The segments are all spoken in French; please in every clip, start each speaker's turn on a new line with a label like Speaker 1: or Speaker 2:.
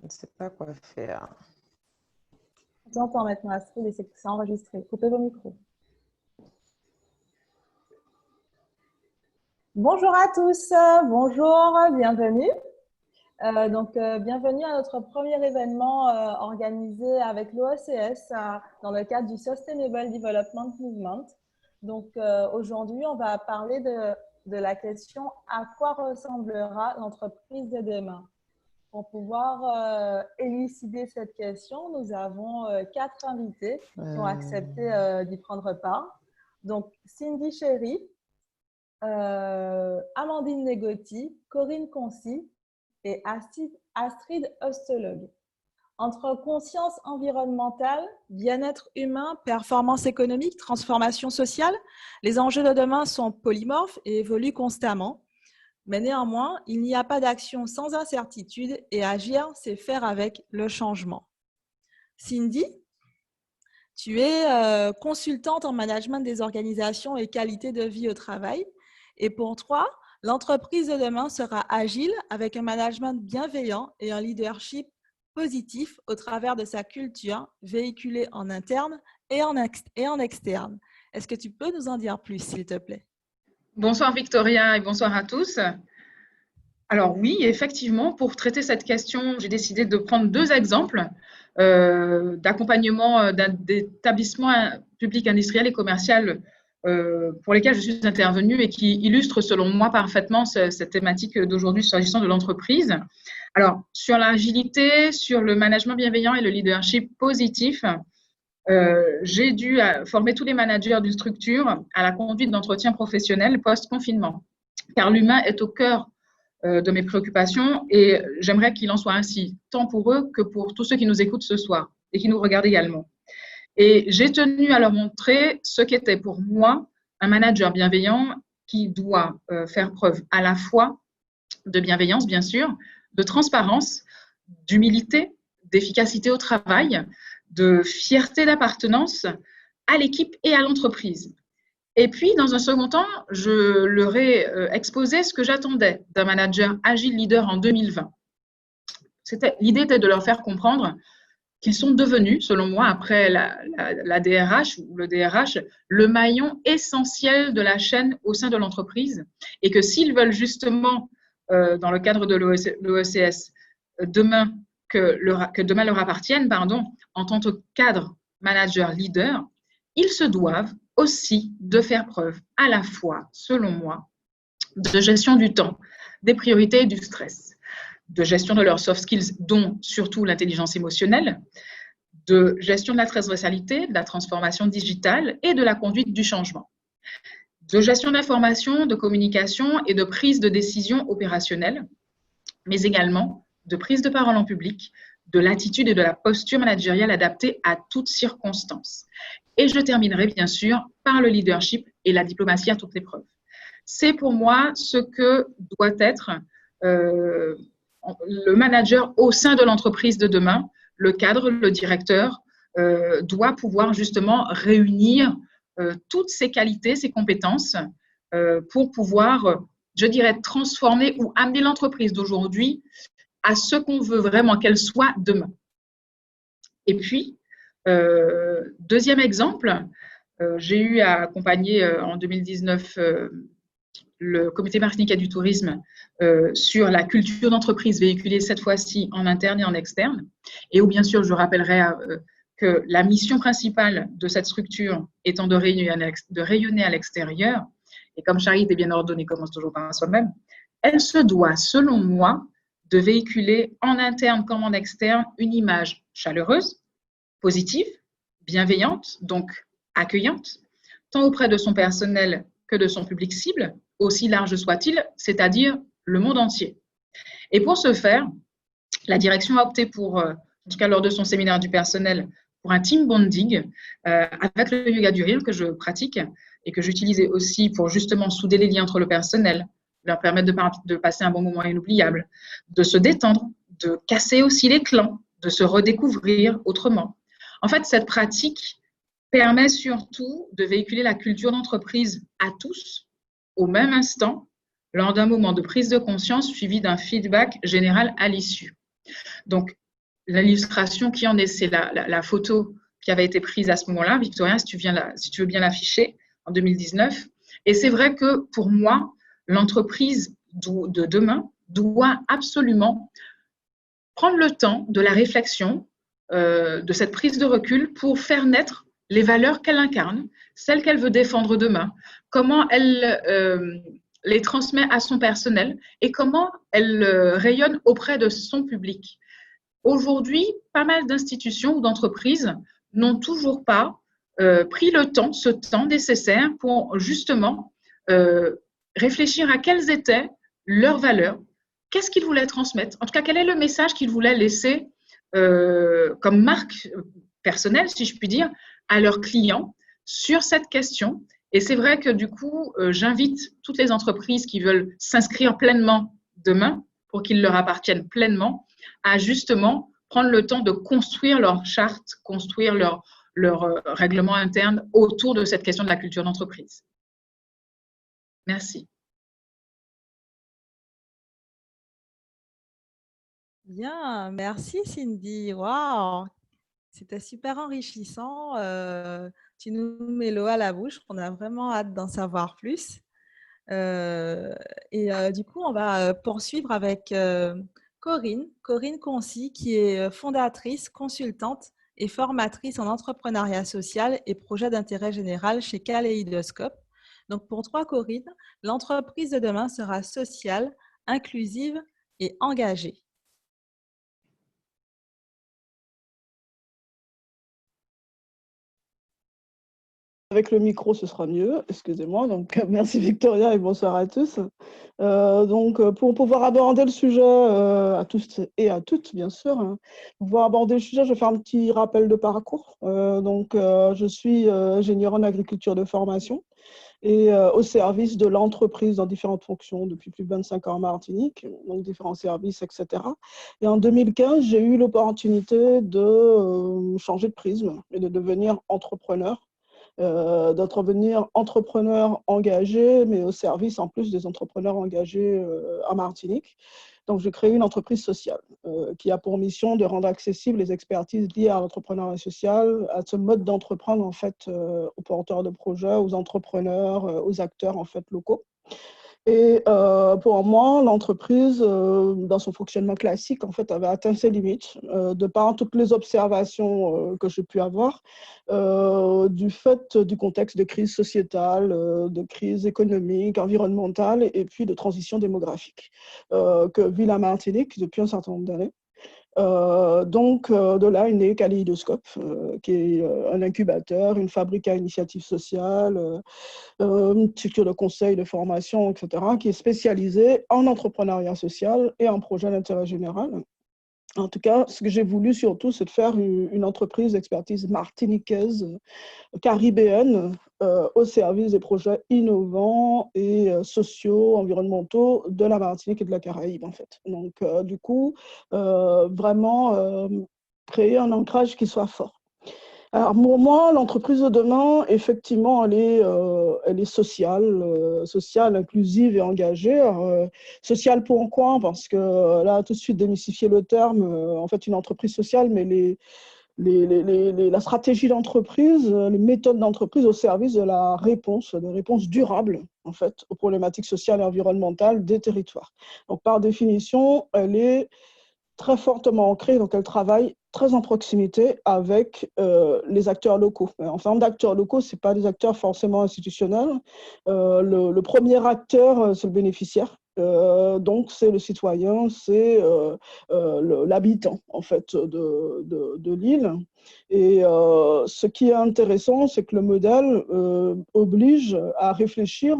Speaker 1: Je ne sais pas quoi faire.
Speaker 2: J'entends maintenant, Astrid, et c'est enregistré. Coupez vos micros. Bonjour à tous, bonjour, bienvenue. Bienvenue à notre premier événement organisé avec l'OECS dans le cadre du Sustainable Development Movement. Aujourd'hui, on va parler de la question « À quoi ressemblera l'entreprise de demain ?» Pour pouvoir élucider cette question, nous avons 4 invités qui ont accepté d'y prendre part. Donc, Cindy Chéry, Amandine Negotti, Corinne Concy et Astrid Osterlog. Entre conscience environnementale, bien-être humain, performance économique, transformation sociale, les enjeux de demain sont polymorphes et évoluent constamment. Mais néanmoins, il n'y a pas d'action sans incertitude et agir, c'est faire avec le changement. Cindy, tu es consultante en management des organisations et qualité de vie au travail. Et pour toi, l'entreprise de demain sera agile avec un management bienveillant et un leadership positif au travers de sa culture véhiculée en interne et en externe. Est-ce que tu peux nous en dire plus, s'il te plaît?
Speaker 3: Bonsoir Victoria et bonsoir à tous. Alors oui, effectivement, pour traiter cette question, j'ai décidé de prendre 2 exemples d'accompagnement d'établissements publics industriels et commerciaux pour lesquels je suis intervenue et qui illustrent selon moi parfaitement cette thématique d'aujourd'hui s'agissant de l'entreprise. Alors, sur l'agilité, sur le management bienveillant et le leadership positif, j'ai dû former tous les managers d'une structure à la conduite d'entretien professionnel post-confinement, car l'humain est au cœur de mes préoccupations et j'aimerais qu'il en soit ainsi, tant pour eux que pour tous ceux qui nous écoutent ce soir et qui nous regardent également. Et j'ai tenu à leur montrer ce qu'était pour moi un manager bienveillant qui doit faire preuve à la fois de bienveillance, bien sûr, de transparence, d'humilité, d'efficacité au travail, de fierté d'appartenance à l'équipe et à l'entreprise. Et puis, dans un second temps, je leur ai exposé ce que j'attendais d'un manager agile leader en 2020. L'idée était de leur faire comprendre qu'ils sont devenus, selon moi, après la DRH ou le DRH, le maillon essentiel de la chaîne au sein de l'entreprise et que s'ils veulent justement, dans le cadre de l'OECS, que demain leur appartienne, en tant que cadre, manager, leader, ils se doivent aussi de faire preuve à la fois, selon moi, de gestion du temps, des priorités et du stress, de gestion de leurs soft skills, dont surtout l'intelligence émotionnelle, de gestion de la transversalité, de la transformation digitale et de la conduite du changement, de gestion d'information, de communication et de prise de décision opérationnelle, mais également de prise de parole en public, de l'attitude et de la posture managériale adaptée à toutes circonstances. Et je terminerai bien sûr par le leadership et la diplomatie à toute épreuve. C'est pour moi ce que doit être le manager au sein de l'entreprise de demain. Le cadre, le directeur doit pouvoir justement réunir toutes ses qualités, ses compétences pour pouvoir, je dirais, transformer ou amener l'entreprise d'aujourd'hui à ce qu'on veut vraiment qu'elle soit demain. Et puis, deuxième exemple, j'ai eu à accompagner en 2019 le comité Martiniquais du tourisme sur la culture d'entreprise véhiculée cette fois-ci en interne et en externe, et où bien sûr je rappellerai que la mission principale de cette structure étant de rayonner à l'extérieur, et comme charité bien ordonnée commence toujours par soi-même, elle se doit, selon moi, de véhiculer en interne comme en externe une image chaleureuse, positive, bienveillante, donc accueillante, tant auprès de son personnel que de son public cible, aussi large soit-il, c'est-à-dire le monde entier. Et pour ce faire, la direction a opté pour, en tout cas lors de son séminaire du personnel, pour un team bonding avec le yoga du rire que je pratique et que j'utilisais aussi pour justement souder les liens entre le personnel, leur permettre de passer un bon moment inoubliable, de se détendre, de casser aussi les clans, de se redécouvrir autrement. En fait, cette pratique permet surtout de véhiculer la culture d'entreprise à tous, au même instant, lors d'un moment de prise de conscience suivi d'un feedback général à l'issue. Donc, l'illustration qui en est, c'est la photo qui avait été prise à ce moment-là. Victoria, si tu veux bien l'afficher, en 2019. Et c'est vrai que pour moi, l'entreprise de demain doit absolument prendre le temps de la réflexion, de cette prise de recul pour faire naître les valeurs qu'elle incarne, celles qu'elle veut défendre demain, comment elle les transmet à son personnel et comment elle rayonne auprès de son public. Aujourd'hui, pas mal d'institutions ou d'entreprises n'ont toujours pas pris ce temps nécessaire pour justement réfléchir à quelles étaient leurs valeurs, qu'est-ce qu'ils voulaient transmettre, en tout cas, quel est le message qu'ils voulaient laisser comme marque personnelle, si je puis dire, à leurs clients sur cette question. Et c'est vrai que du coup, j'invite toutes les entreprises qui veulent s'inscrire pleinement demain, pour qu'ils leur appartiennent pleinement, à justement prendre le temps de construire leur charte, construire leur règlement interne autour de cette question de la culture d'entreprise. Merci.
Speaker 2: Bien, merci Cindy. Waouh, c'était super enrichissant. Tu nous mets l'eau à la bouche. On a vraiment hâte d'en savoir plus. Du coup, on va poursuivre avec Corinne Concy, qui est fondatrice, consultante et formatrice en entrepreneuriat social et projet d'intérêt général chez Kaléidoscope. Donc, pour toi, Corinne, l'entreprise de demain sera sociale, inclusive et engagée.
Speaker 1: Avec le micro, ce sera mieux. Excusez-moi. Donc, merci Victoria et bonsoir à tous. Pour pouvoir aborder le sujet à tous et à toutes, bien sûr, hein, pour pouvoir aborder le sujet, je vais faire un petit rappel de parcours. Je suis ingénieure en agriculture de formation et au service de l'entreprise dans différentes fonctions depuis plus de 25 ans en Martinique, donc différents services, etc. Et en 2015, j'ai eu l'opportunité de changer de prisme et de devenir entrepreneur. D'entrevenir entrepreneur engagé, mais au service en plus des entrepreneurs engagés en Martinique. Donc, j'ai créé une entreprise sociale qui a pour mission de rendre accessibles les expertises liées à l'entrepreneuriat social, à ce mode d'entreprendre en fait aux porteurs de projets, aux entrepreneurs, aux acteurs en fait locaux. Et pour moi, l'entreprise, dans son fonctionnement classique, en fait, avait atteint ses limites de par toutes les observations que j'ai pu avoir du fait du contexte de crise sociétale, de crise économique, environnementale et puis de transition démographique que vit la Martinique depuis un certain nombre d'années. De là est né Kaléidoscope, qui est un incubateur, une fabrique à initiative sociale, une structure de conseil, de formation, etc., qui est spécialisée en entrepreneuriat social et en projet d'intérêt général. En tout cas, ce que j'ai voulu surtout, c'est de faire une entreprise d'expertise martiniquaise, caribéenne, au service des projets innovants et sociaux, environnementaux de la Martinique et de la Caraïbe, en fait. Donc, du coup, vraiment créer un ancrage qui soit fort. Alors, pour moi, l'entreprise de demain, effectivement, elle est sociale, sociale, inclusive et engagée. Sociale pourquoi? Parce que là, tout de suite, démystifier le terme, en fait, une entreprise sociale, mais la stratégie d'entreprise, les méthodes d'entreprise au service de la réponse, des réponses durables, en fait, aux problématiques sociales et environnementales des territoires. Donc, par définition, elle est très fortement ancrée, donc elle travaille très en proximité avec les acteurs locaux. En termes d'acteurs locaux, ce n'est pas des acteurs forcément institutionnels. Le premier acteur, c'est le bénéficiaire. Donc, c'est le citoyen, c'est l'habitant, en fait, de l'île. Et ce qui est intéressant, c'est que le modèle oblige à réfléchir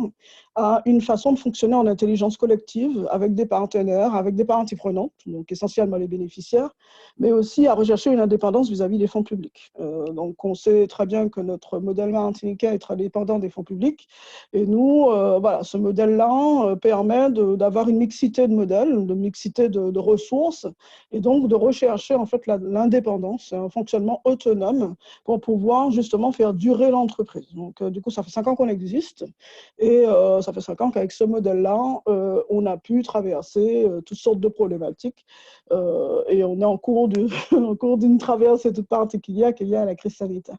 Speaker 1: à une façon de fonctionner en intelligence collective avec des partenaires, avec des parties prenantes, donc essentiellement les bénéficiaires, mais aussi à rechercher une indépendance vis-à-vis des fonds publics. Donc, on sait très bien que notre modèle martiniquais est très dépendant des fonds publics. Et nous, voilà, ce modèle-là permet d'avoir une mixité de modèles, de mixité de ressources, et donc de rechercher en fait l'indépendance, un fonctionnement autonome pour pouvoir justement faire durer l'entreprise. Donc, du coup, ça fait 5 ans qu'on existe et ça fait 5 ans qu'avec ce modèle-là, on a pu traverser toutes sortes de problématiques et on est en cours d'une traversée toute particulière qui est liée à la crise sanitaire.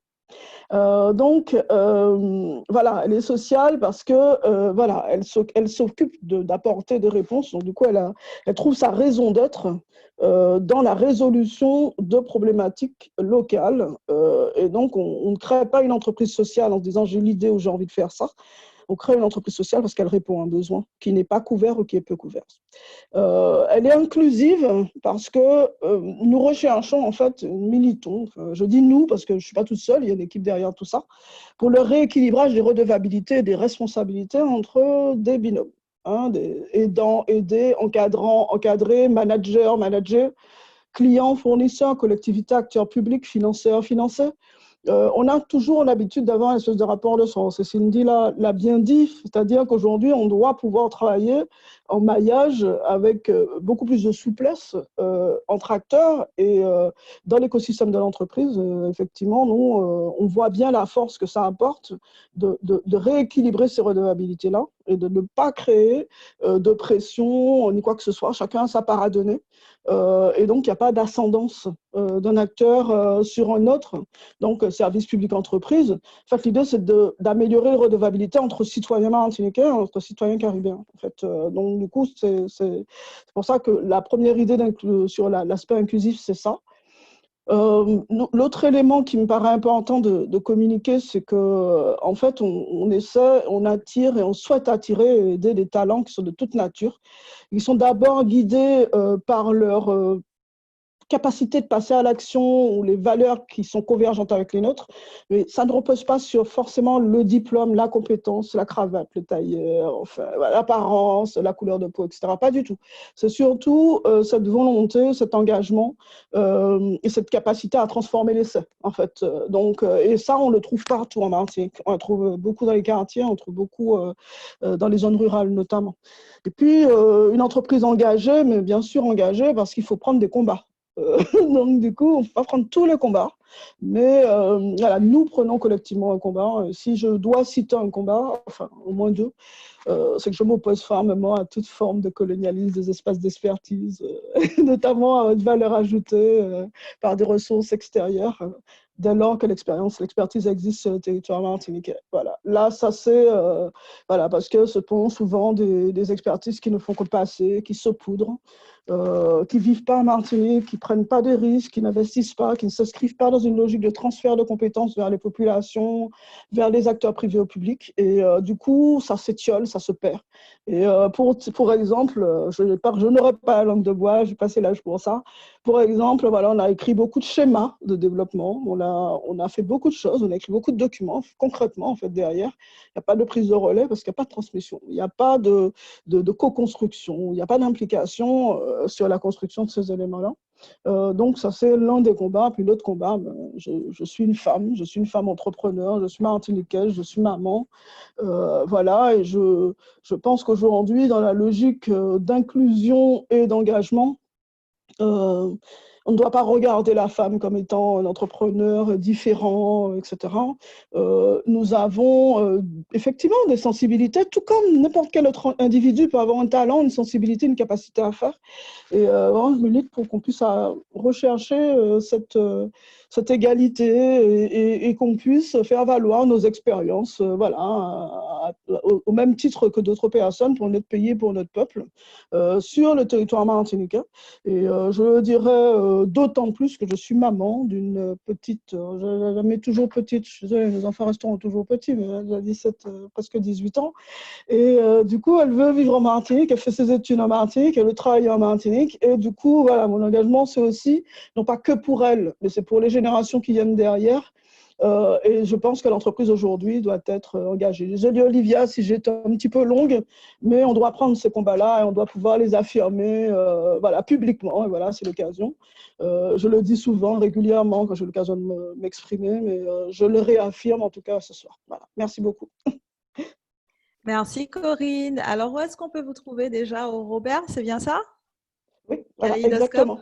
Speaker 1: Donc, voilà, elle est sociale parce que, voilà, elle s'occupe d'apporter des réponses. Donc, du coup, elle trouve sa raison d'être dans la résolution de problématiques locales. Et donc, on ne crée pas une entreprise sociale en se disant j'ai l'idée ou j'ai envie de faire ça. On crée une entreprise sociale parce qu'elle répond à un besoin qui n'est pas couvert ou qui est peu couvert. Elle est inclusive parce que nous recherchons, en fait, militons, je dis nous parce que je ne suis pas toute seule, il y a une équipe derrière tout ça, pour le rééquilibrage des redevabilités et des responsabilités entre des binômes, hein, des aidants, aidés, encadrants, encadrés, managers, managés, clients, fournisseurs, collectivités, acteurs publics, financeurs, financés. On a toujours l'habitude d'avoir une espèce de rapport de sens. Et Cindy l'a bien dit, c'est-à-dire qu'aujourd'hui, on doit pouvoir travailler en maillage avec beaucoup plus de souplesse entre acteurs. Et dans l'écosystème de l'entreprise, effectivement, nous, on voit bien la force que ça apporte de rééquilibrer ces redevabilités-là et de ne pas créer de pression ni quoi que ce soit. Chacun a sa part à donner. Et donc, il n'y a pas d'ascendance d'un acteur sur un autre. Donc, service public entreprise. En fait, l'idée, c'est d'améliorer les redevabilités entre citoyens martiniquais et entre citoyens caribéens. En fait, donc, du coup, c'est pour ça que la première idée sur l'aspect inclusif, c'est ça. L'autre élément qui me paraît important de communiquer, c'est que en fait, on attire et on souhaite attirer et aider des talents qui sont de toute nature. Ils sont d'abord guidés par leur capacité de passer à l'action ou les valeurs qui sont convergentes avec les nôtres, mais ça ne repose pas sur forcément le diplôme, la compétence, la cravate, le tailleur, enfin, l'apparence, la couleur de peau, etc. Pas du tout. C'est surtout cette volonté, cet engagement et cette capacité à transformer l'essai, en fait. Donc, et ça, on le trouve partout en Martinique. On le trouve beaucoup dans les quartiers, on le trouve beaucoup dans les zones rurales notamment. Et puis, une entreprise engagée, mais bien sûr engagée parce qu'il faut prendre des combats. Donc, du coup, on ne peut pas prendre tous les combats, mais voilà, nous prenons collectivement un combat. Si je dois citer un combat, enfin, au moins deux, c'est que je m'oppose fermement à toute forme de colonialisme des espaces d'expertise, notamment à haute valeur ajoutée par des ressources extérieures, dès lors que l'expertise existe sur le territoire martiniquais. Voilà. Là, ça c'est voilà, parce que ce sont souvent des expertises qui ne font que passer, qui saupoudrent, qui ne vivent pas en Martinique, qui ne prennent pas de risques, qui n'investissent pas, qui ne s'inscrivent pas dans une logique de transfert de compétences vers les populations, vers les acteurs privés au public. Et du coup, ça s'étiole, ça se perd. Et pour exemple, je n'aurais pas la langue de bois, j'ai passé l'âge pour ça. Pour exemple, voilà, on a écrit beaucoup de schémas de développement, on a fait beaucoup de choses, on a écrit beaucoup de documents, concrètement, en fait, derrière. Il n'y a pas de prise de relais parce qu'il n'y a pas de transmission, il n'y a pas de co-construction, il n'y a pas d'implication sur la construction de ces éléments-là. Donc, ça, c'est l'un des combats. Puis l'autre combat, je suis une femme entrepreneur, je suis martiniquaise, je suis maman. Voilà, et je pense qu'aujourd'hui, dans la logique d'inclusion et d'engagement, on ne doit pas regarder la femme comme étant un entrepreneur différent, etc. Nous avons effectivement des sensibilités, tout comme n'importe quel autre individu peut avoir un talent, une sensibilité, une capacité à faire. Et je milite pour qu'on puisse rechercher cette égalité et qu'on puisse faire valoir nos expériences, voilà, au même titre que d'autres personnes pour notre pays et pour notre peuple sur le territoire martiniquais. Et je le dirais d'autant plus que je suis maman d'une petite, je la mets toujours petite, je suis désolée, mes enfants resteront toujours petits, mais elle a 17, presque 18 ans. Et du coup, elle veut vivre en Martinique, elle fait ses études en Martinique, elle veut travailler en Martinique. Et du coup, voilà, mon engagement, c'est aussi, non pas que pour elle, mais c'est pour les générations qui viennent derrière. Et je pense que l'entreprise aujourd'hui doit être engagée. Désolée Olivia si j'étais un petit peu longue, mais on doit prendre ces combats-là et on doit pouvoir les affirmer voilà, publiquement. Et voilà, c'est l'occasion. Je le dis souvent, régulièrement, quand j'ai l'occasion de m'exprimer, mais je le réaffirme en tout cas ce soir. Voilà. Merci beaucoup.
Speaker 2: Merci Corinne. Alors, où est-ce qu'on peut vous trouver déjà au Robert? C'est bien ça?
Speaker 1: Oui, voilà,
Speaker 2: Kaléidoscope?
Speaker 1: exactement.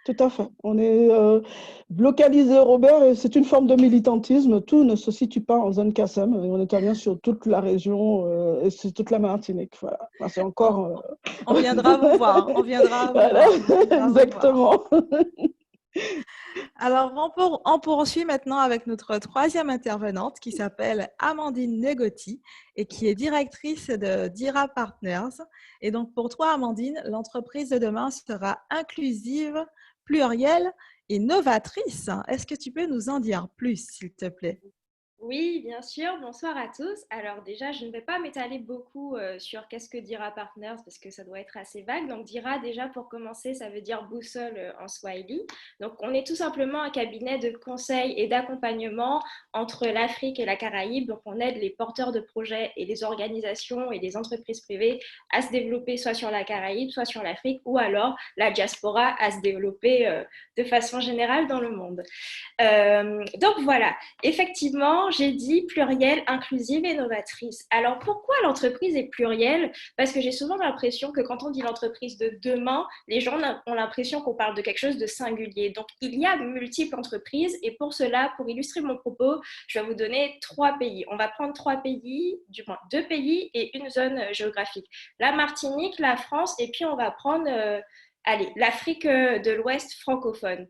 Speaker 1: Tout à fait. On est localisé, Robert, et c'est une forme de militantisme. Tout ne se situe pas en zone KSM. On intervient sur toute la région et c'est toute la Martinique. Voilà. Enfin, c'est encore.
Speaker 2: On viendra vous voir. On viendra vous
Speaker 1: Voilà.
Speaker 2: voir. On viendra vous voir.
Speaker 1: Exactement.
Speaker 2: Alors, on poursuit maintenant avec notre troisième intervenante qui s'appelle Amandine Negotti et qui est directrice de DIRA Partners. Et donc, pour toi, Amandine, l'entreprise de demain sera inclusive, plurielle et novatrice. Est-ce que tu peux nous en dire plus, s'il te plaît?
Speaker 4: Oui, bien sûr. Bonsoir à tous. Alors déjà, je ne vais pas m'étaler beaucoup sur qu'est-ce que DIRA Partners parce que ça doit être assez vague. Donc DIRA, déjà pour commencer, ça veut dire boussole en Swahili. Donc on est tout simplement un cabinet de conseil et d'accompagnement entre l'Afrique et la Caraïbe. Donc on aide les porteurs de projets et les organisations et les entreprises privées à se développer soit sur la Caraïbe, soit sur l'Afrique ou alors la diaspora à se développer de façon générale dans le monde. Donc voilà, effectivement, j'ai dit plurielle, inclusive et novatrice. Alors pourquoi l'entreprise est plurielle? Parce que j'ai souvent l'impression que quand on dit l'entreprise de demain, les gens ont l'impression qu'on parle de quelque chose de singulier. Donc il y a multiples entreprises et pour cela, pour illustrer mon propos, je vais vous donner 3 pays. On va prendre 3 pays, du moins 2 pays et une zone géographique. La Martinique, la France et puis on va prendre l'Afrique de l'Ouest francophone.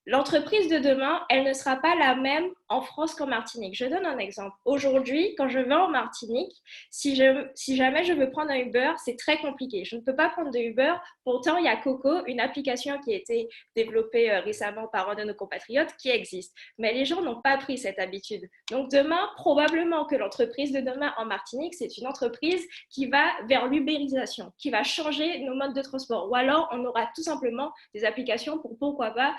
Speaker 4: L'entreprise de demain, elle ne sera pas la même en France qu'en Martinique. Je donne un exemple. Aujourd'hui, quand je vais en Martinique, si jamais je veux prendre un Uber, c'est très compliqué. Je ne peux pas prendre de Uber. Pourtant, il y a Coco, une application qui a été développée récemment par un de nos compatriotes qui existe. Mais les gens n'ont pas pris cette habitude. Donc demain, probablement que l'entreprise de demain en Martinique, c'est une entreprise qui va vers l'ubérisation, qui va changer nos modes de transport. Ou alors, on aura tout simplement des applications pour, pourquoi pas,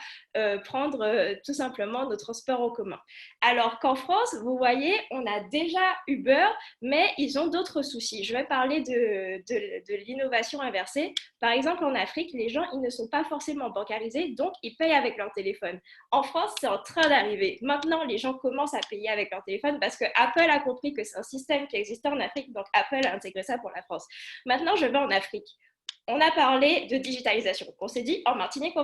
Speaker 4: prendre tout simplement nos transports en commun. Alors qu'en France, vous voyez, on a déjà Uber, mais ils ont d'autres soucis. Je vais parler de l'innovation inversée. Par exemple, en Afrique, les gens, ils ne sont pas forcément bancarisés, donc ils payent avec leur téléphone. En France, c'est en train d'arriver. Maintenant, les gens commencent à payer avec leur téléphone parce que Apple a compris que c'est un système qui existait en Afrique, donc Apple a intégré ça pour la France. Maintenant, je vais en Afrique. On a parlé de digitalisation. On s'est dit, en Martinique, on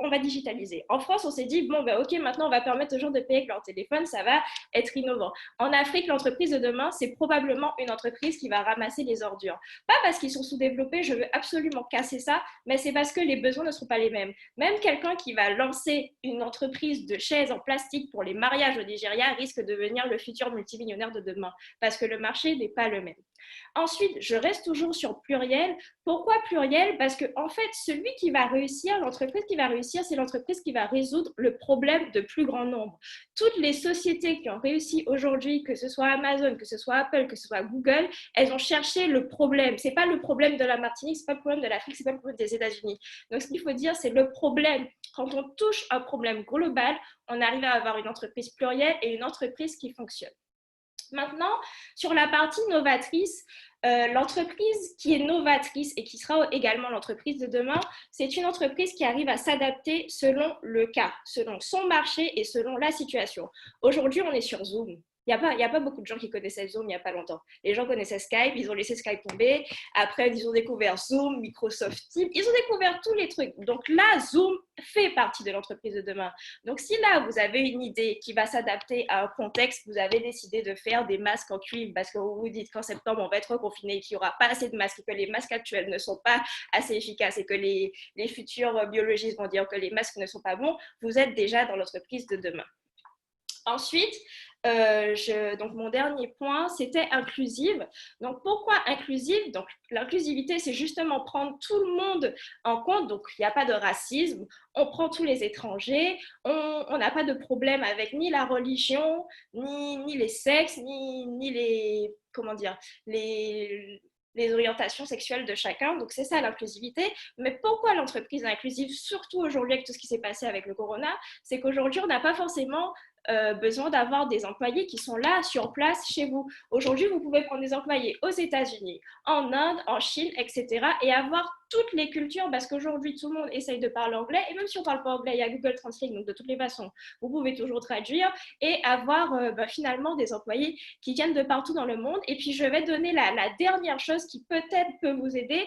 Speaker 4: va digitaliser. En France, on s'est dit, bon, ben, ok, maintenant, on va permettre aux gens de payer avec leur téléphone, ça va être innovant. En Afrique, l'entreprise de demain, c'est probablement une entreprise qui va ramasser les ordures. Pas parce qu'ils sont sous-développés, je veux absolument casser ça, mais c'est parce que les besoins ne seront pas les mêmes. Même quelqu'un qui va lancer une entreprise de chaises en plastique pour les mariages au Nigeria risque de devenir le futur multimillionnaire de demain, parce que le marché n'est pas le même. Ensuite, je reste toujours sur pluriel. Pourquoi pluriel? Parce que en fait, celui qui va réussir, l'entreprise qui va réussir, c'est l'entreprise qui va résoudre le problème de plus grand nombre. Toutes les sociétés qui ont réussi aujourd'hui, que ce soit Amazon, que ce soit Apple, que ce soit Google, elles ont cherché le problème. C'est pas le problème de la Martinique, c'est pas le problème de l'Afrique, c'est pas le problème des États-Unis. Donc, ce qu'il faut dire, c'est le problème. Quand on touche un problème global, on arrive à avoir une entreprise plurielle et une entreprise qui fonctionne. Maintenant, sur la partie novatrice, l'entreprise qui est novatrice et qui sera également l'entreprise de demain, c'est une entreprise qui arrive à s'adapter selon le cas, selon son marché et selon la situation. Aujourd'hui, on est sur Zoom. Il n'y a pas beaucoup de gens qui connaissaient Zoom il n'y a pas longtemps. Les gens connaissaient Skype, ils ont laissé Skype tomber. Après, ils ont découvert Zoom, Microsoft Teams. Ils ont découvert tous les trucs. Donc là, Zoom fait partie de l'entreprise de demain. Donc si là, vous avez une idée qui va s'adapter à un contexte, vous avez décidé de faire des masques en cuivre parce que vous vous dites qu'en septembre, on va être confiné, qu'il n'y aura pas assez de masques et que les masques actuels ne sont pas assez efficaces et que les futurs biologistes vont dire que les masques ne sont pas bons, vous êtes déjà dans l'entreprise de demain. Ensuite, donc mon dernier point, c'était inclusive. Donc pourquoi inclusive? Donc l'inclusivité, c'est justement prendre tout le monde en compte. Donc il n'y a pas de racisme, on prend tous les étrangers, on n'a pas de problème avec ni la religion, ni les sexes, ni les, comment dire, les orientations sexuelles de chacun. Donc, c'est ça l'inclusivité. Mais pourquoi l'entreprise inclusive, surtout aujourd'hui avec tout ce qui s'est passé avec le corona, c'est qu'aujourd'hui, on n'a pas forcément besoin d'avoir des employés qui sont là, sur place, chez vous. Aujourd'hui, vous pouvez prendre des employés aux États-Unis, en Inde, en Chine, etc. et avoir toutes les cultures, parce qu'aujourd'hui, tout le monde essaye de parler anglais, et même si on ne parle pas anglais, il y a Google Translate, donc de toutes les façons, vous pouvez toujours traduire et avoir finalement des employés qui viennent de partout dans le monde. Et puis, je vais donner la dernière chose qui peut-être peut vous aider.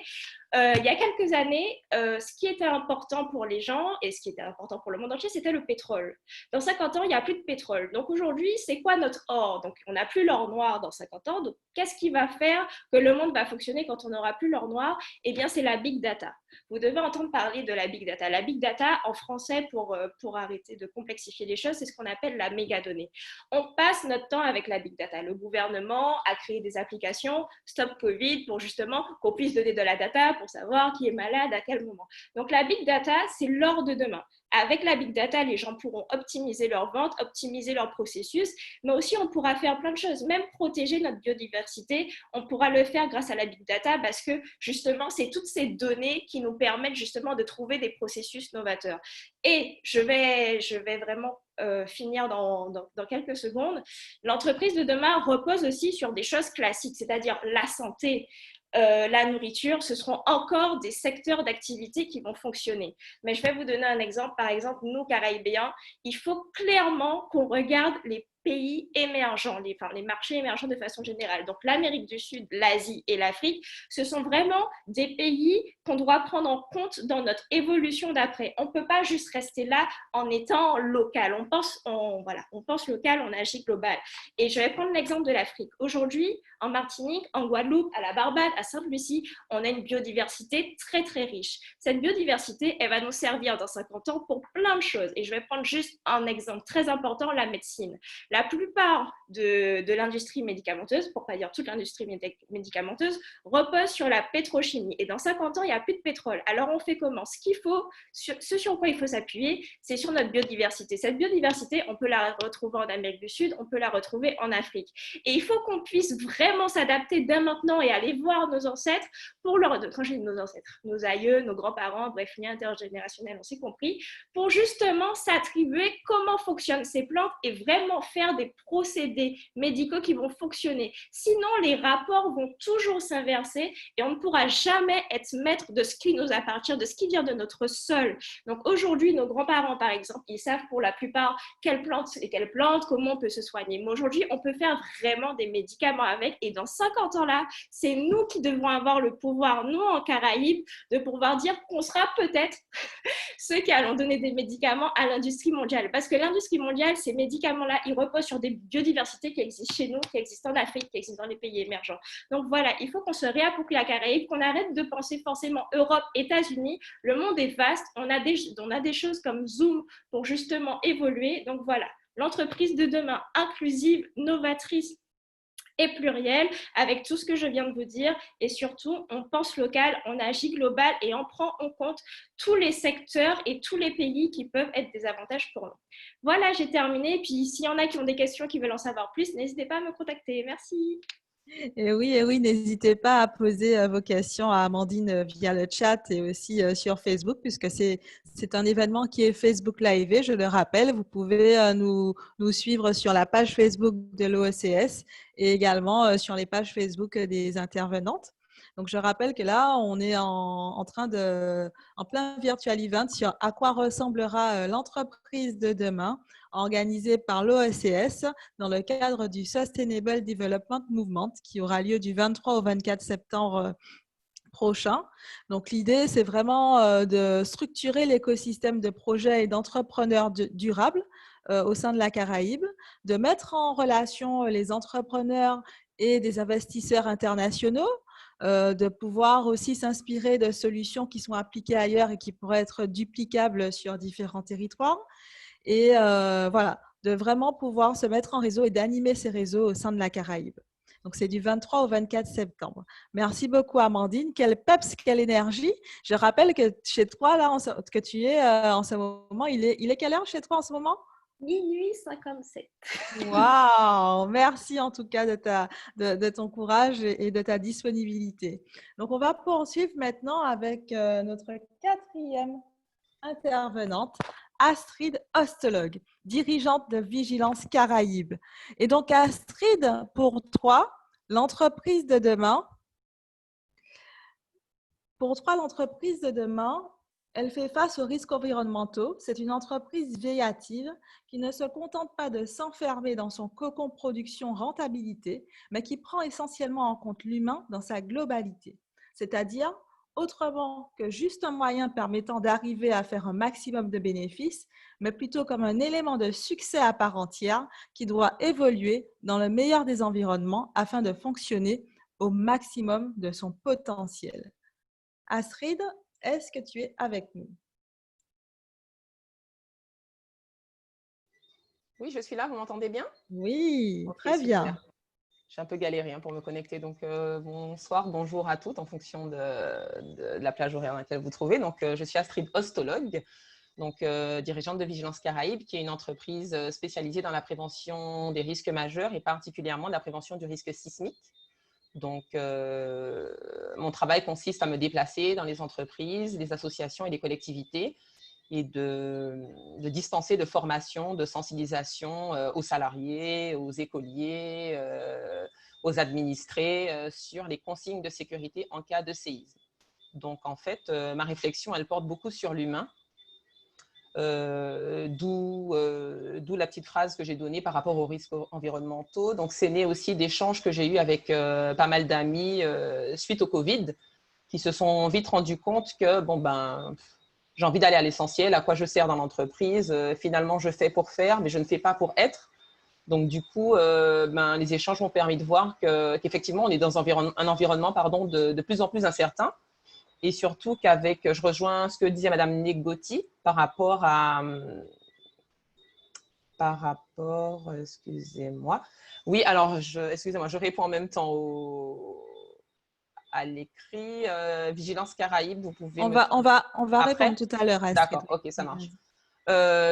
Speaker 4: Il y a quelques années, ce qui était important pour les gens et ce qui était important pour le monde entier, c'était le pétrole. Dans 50 ans, il n'y a plus de pétrole. Donc aujourd'hui, c'est quoi notre or? Donc on n'a plus l'or noir dans 50 ans. Donc qu'est-ce qui va faire que le monde va fonctionner quand on n'aura plus l'or noir? Eh bien, c'est la big data. Vous devez entendre parler de la big data. La big data, en français, pour arrêter de complexifier les choses, c'est ce qu'on appelle la mégadonnée. On passe notre temps avec la big data. Le gouvernement a créé des applications Stop Covid pour justement qu'on puisse donner de la data pour savoir qui est malade à quel moment. Donc la big data, c'est l'or de demain. Avec la big data, les gens pourront optimiser leurs ventes, optimiser leur processus, mais aussi on pourra faire plein de choses, même protéger notre biodiversité. On pourra le faire grâce à la big data parce que justement, c'est toutes ces données qui nous permettent justement de trouver des processus novateurs. Et je vais vraiment finir dans quelques secondes. L'entreprise de demain repose aussi sur des choses classiques, c'est-à-dire la santé, la nourriture, ce seront encore des secteurs d'activité qui vont fonctionner. Mais je vais vous donner un exemple. Par exemple, nous, Caraïbéens, il faut clairement qu'on regarde les pays émergents, les marchés émergents de façon générale. Donc, l'Amérique du Sud, l'Asie et l'Afrique, ce sont vraiment des pays qu'on doit prendre en compte dans notre évolution d'après. On ne peut pas juste rester là en étant local. On pense local, on agit global. Et je vais prendre l'exemple de l'Afrique. Aujourd'hui, en Martinique, en Guadeloupe, à la Barbade, à Sainte-Lucie, on a une biodiversité très, très riche. Cette biodiversité, elle va nous servir dans 50 ans pour plein de choses. Et je vais prendre juste un exemple très important, la médecine. La plupart de l'industrie médicamenteuse, pour ne pas dire toute l'industrie médicamenteuse, repose sur la pétrochimie. Et dans 50 ans, il n'y a plus de pétrole. Alors, on fait comment? Ce sur quoi il faut s'appuyer, c'est sur notre biodiversité. Cette biodiversité, on peut la retrouver en Amérique du Sud, on peut la retrouver en Afrique. Et il faut qu'on puisse vraiment s'adapter dès maintenant et aller voir nos ancêtres quand je dis nos ancêtres, nos aïeux, nos grands-parents, bref, lien intergénérationnel, on s'est compris, pour justement s'attribuer comment fonctionnent ces plantes et vraiment faire des procédés médicaux qui vont fonctionner. Sinon, les rapports vont toujours s'inverser et on ne pourra jamais être maître de ce qui nous appartient, de ce qui vient de notre sol. Donc aujourd'hui, nos grands-parents, par exemple, ils savent pour la plupart quelles plantes et quelles plantes, comment on peut se soigner. Mais aujourd'hui, on peut faire vraiment des médicaments avec et dans 50 ans là, c'est nous qui devons avoir le pouvoir, nous en Caraïbes, de pouvoir dire qu'on sera peut-être ceux qui allons donner des médicaments à l'industrie mondiale. Parce que l'industrie mondiale, ces médicaments-là, ils reposent sur des biodiversités qui existent chez nous, qui existent en Afrique, qui existent dans les pays émergents. Donc voilà, il faut qu'on se réapproprie la Caraïbe, qu'on arrête de penser forcément Europe, États-Unis. Le monde est vaste, on a des choses comme Zoom pour justement évoluer. Donc voilà, l'entreprise de demain, inclusive, novatrice, et pluriel, avec tout ce que je viens de vous dire. Et surtout, on pense local, on agit global et on prend en compte tous les secteurs et tous les pays qui peuvent être des avantages pour nous. Voilà, j'ai terminé. Puis, s'il y en a qui ont des questions, qui veulent en savoir plus, n'hésitez pas à me contacter. Merci.
Speaker 2: Et oui, n'hésitez pas à poser vos questions à Amandine via le chat et aussi sur Facebook, puisque c'est un événement qui est Facebook Live. Je le rappelle, vous pouvez nous suivre sur la page Facebook de l'OECS et également sur les pages Facebook des intervenantes. Donc, je rappelle que là, on est en plein Virtual Event sur à quoi ressemblera l'entreprise de demain, organisée par l'OECS dans le cadre du Sustainable Development Movement qui aura lieu du 23 au 24 septembre prochain. Donc, l'idée, c'est vraiment de structurer l'écosystème de projets et d'entrepreneurs durables au sein de la Caraïbe, de mettre en relation les entrepreneurs et des investisseurs internationaux, de pouvoir aussi s'inspirer de solutions qui sont appliquées ailleurs et qui pourraient être duplicables sur différents territoires. Et voilà, de vraiment pouvoir se mettre en réseau et d'animer ces réseaux au sein de la Caraïbe. Donc, c'est du 23 au 24 septembre. Merci beaucoup, Amandine. Quel peps, quelle énergie. Je rappelle que chez toi, là, que tu es en ce moment, il est quelle heure chez toi en ce moment?
Speaker 4: Minuit 57.
Speaker 2: Waouh! Merci en tout cas de ton courage et de ta disponibilité. Donc, on va poursuivre maintenant avec notre quatrième intervenante, Astrid Ostologue, dirigeante de Vigilance Caraïbes. Et donc, Astrid, pour toi, l'entreprise de demain, elle fait face aux risques environnementaux. C'est une entreprise véative qui ne se contente pas de s'enfermer dans son cocon production rentabilité, mais qui prend essentiellement en compte l'humain dans sa globalité. C'est-à-dire, autrement que juste un moyen permettant d'arriver à faire un maximum de bénéfices, mais plutôt comme un élément de succès à part entière qui doit évoluer dans le meilleur des environnements afin de fonctionner au maximum de son potentiel. Astrid, est-ce que tu es avec nous?
Speaker 5: Oui, je suis là, vous m'entendez bien?
Speaker 2: Oui,
Speaker 5: Ok,
Speaker 2: très bien.
Speaker 5: super. J'ai un peu galéré pour me connecter, donc bonsoir, bonjour à toutes en fonction de la plage horaire dans laquelle vous vous trouvez. Donc, je suis Astrid Ostologue, donc dirigeante de Vigilance Caraïbes, qui est une entreprise spécialisée dans la prévention des risques majeurs et particulièrement de la prévention du risque sismique. Donc, mon travail consiste à me déplacer dans les entreprises, les associations et les collectivités et de dispenser de formation, de sensibilisation aux salariés, aux écoliers, aux administrés sur les consignes de sécurité en cas de séisme. Donc, en fait, ma réflexion, elle porte beaucoup sur l'humain, d'où la petite phrase que j'ai donnée par rapport aux risques environnementaux. Donc, c'est né aussi d'échanges que j'ai eus avec pas mal d'amis suite au Covid, qui se sont vite rendus compte que, j'ai envie d'aller à l'essentiel, à quoi je sers dans l'entreprise. Finalement, je fais pour faire, mais je ne fais pas pour être. Donc, du coup, les échanges m'ont permis de voir qu'effectivement, on est dans un environnement de plus en plus incertain. Et surtout je rejoins ce que disait Madame Negoti par rapport, excusez-moi. Oui, alors, excusez-moi, je réponds en même temps à l'écrit. Vigilance Caraïbes, vous pouvez
Speaker 2: on va répondre tout à l'heure, Astrid.
Speaker 5: D'accord, ok, ça marche.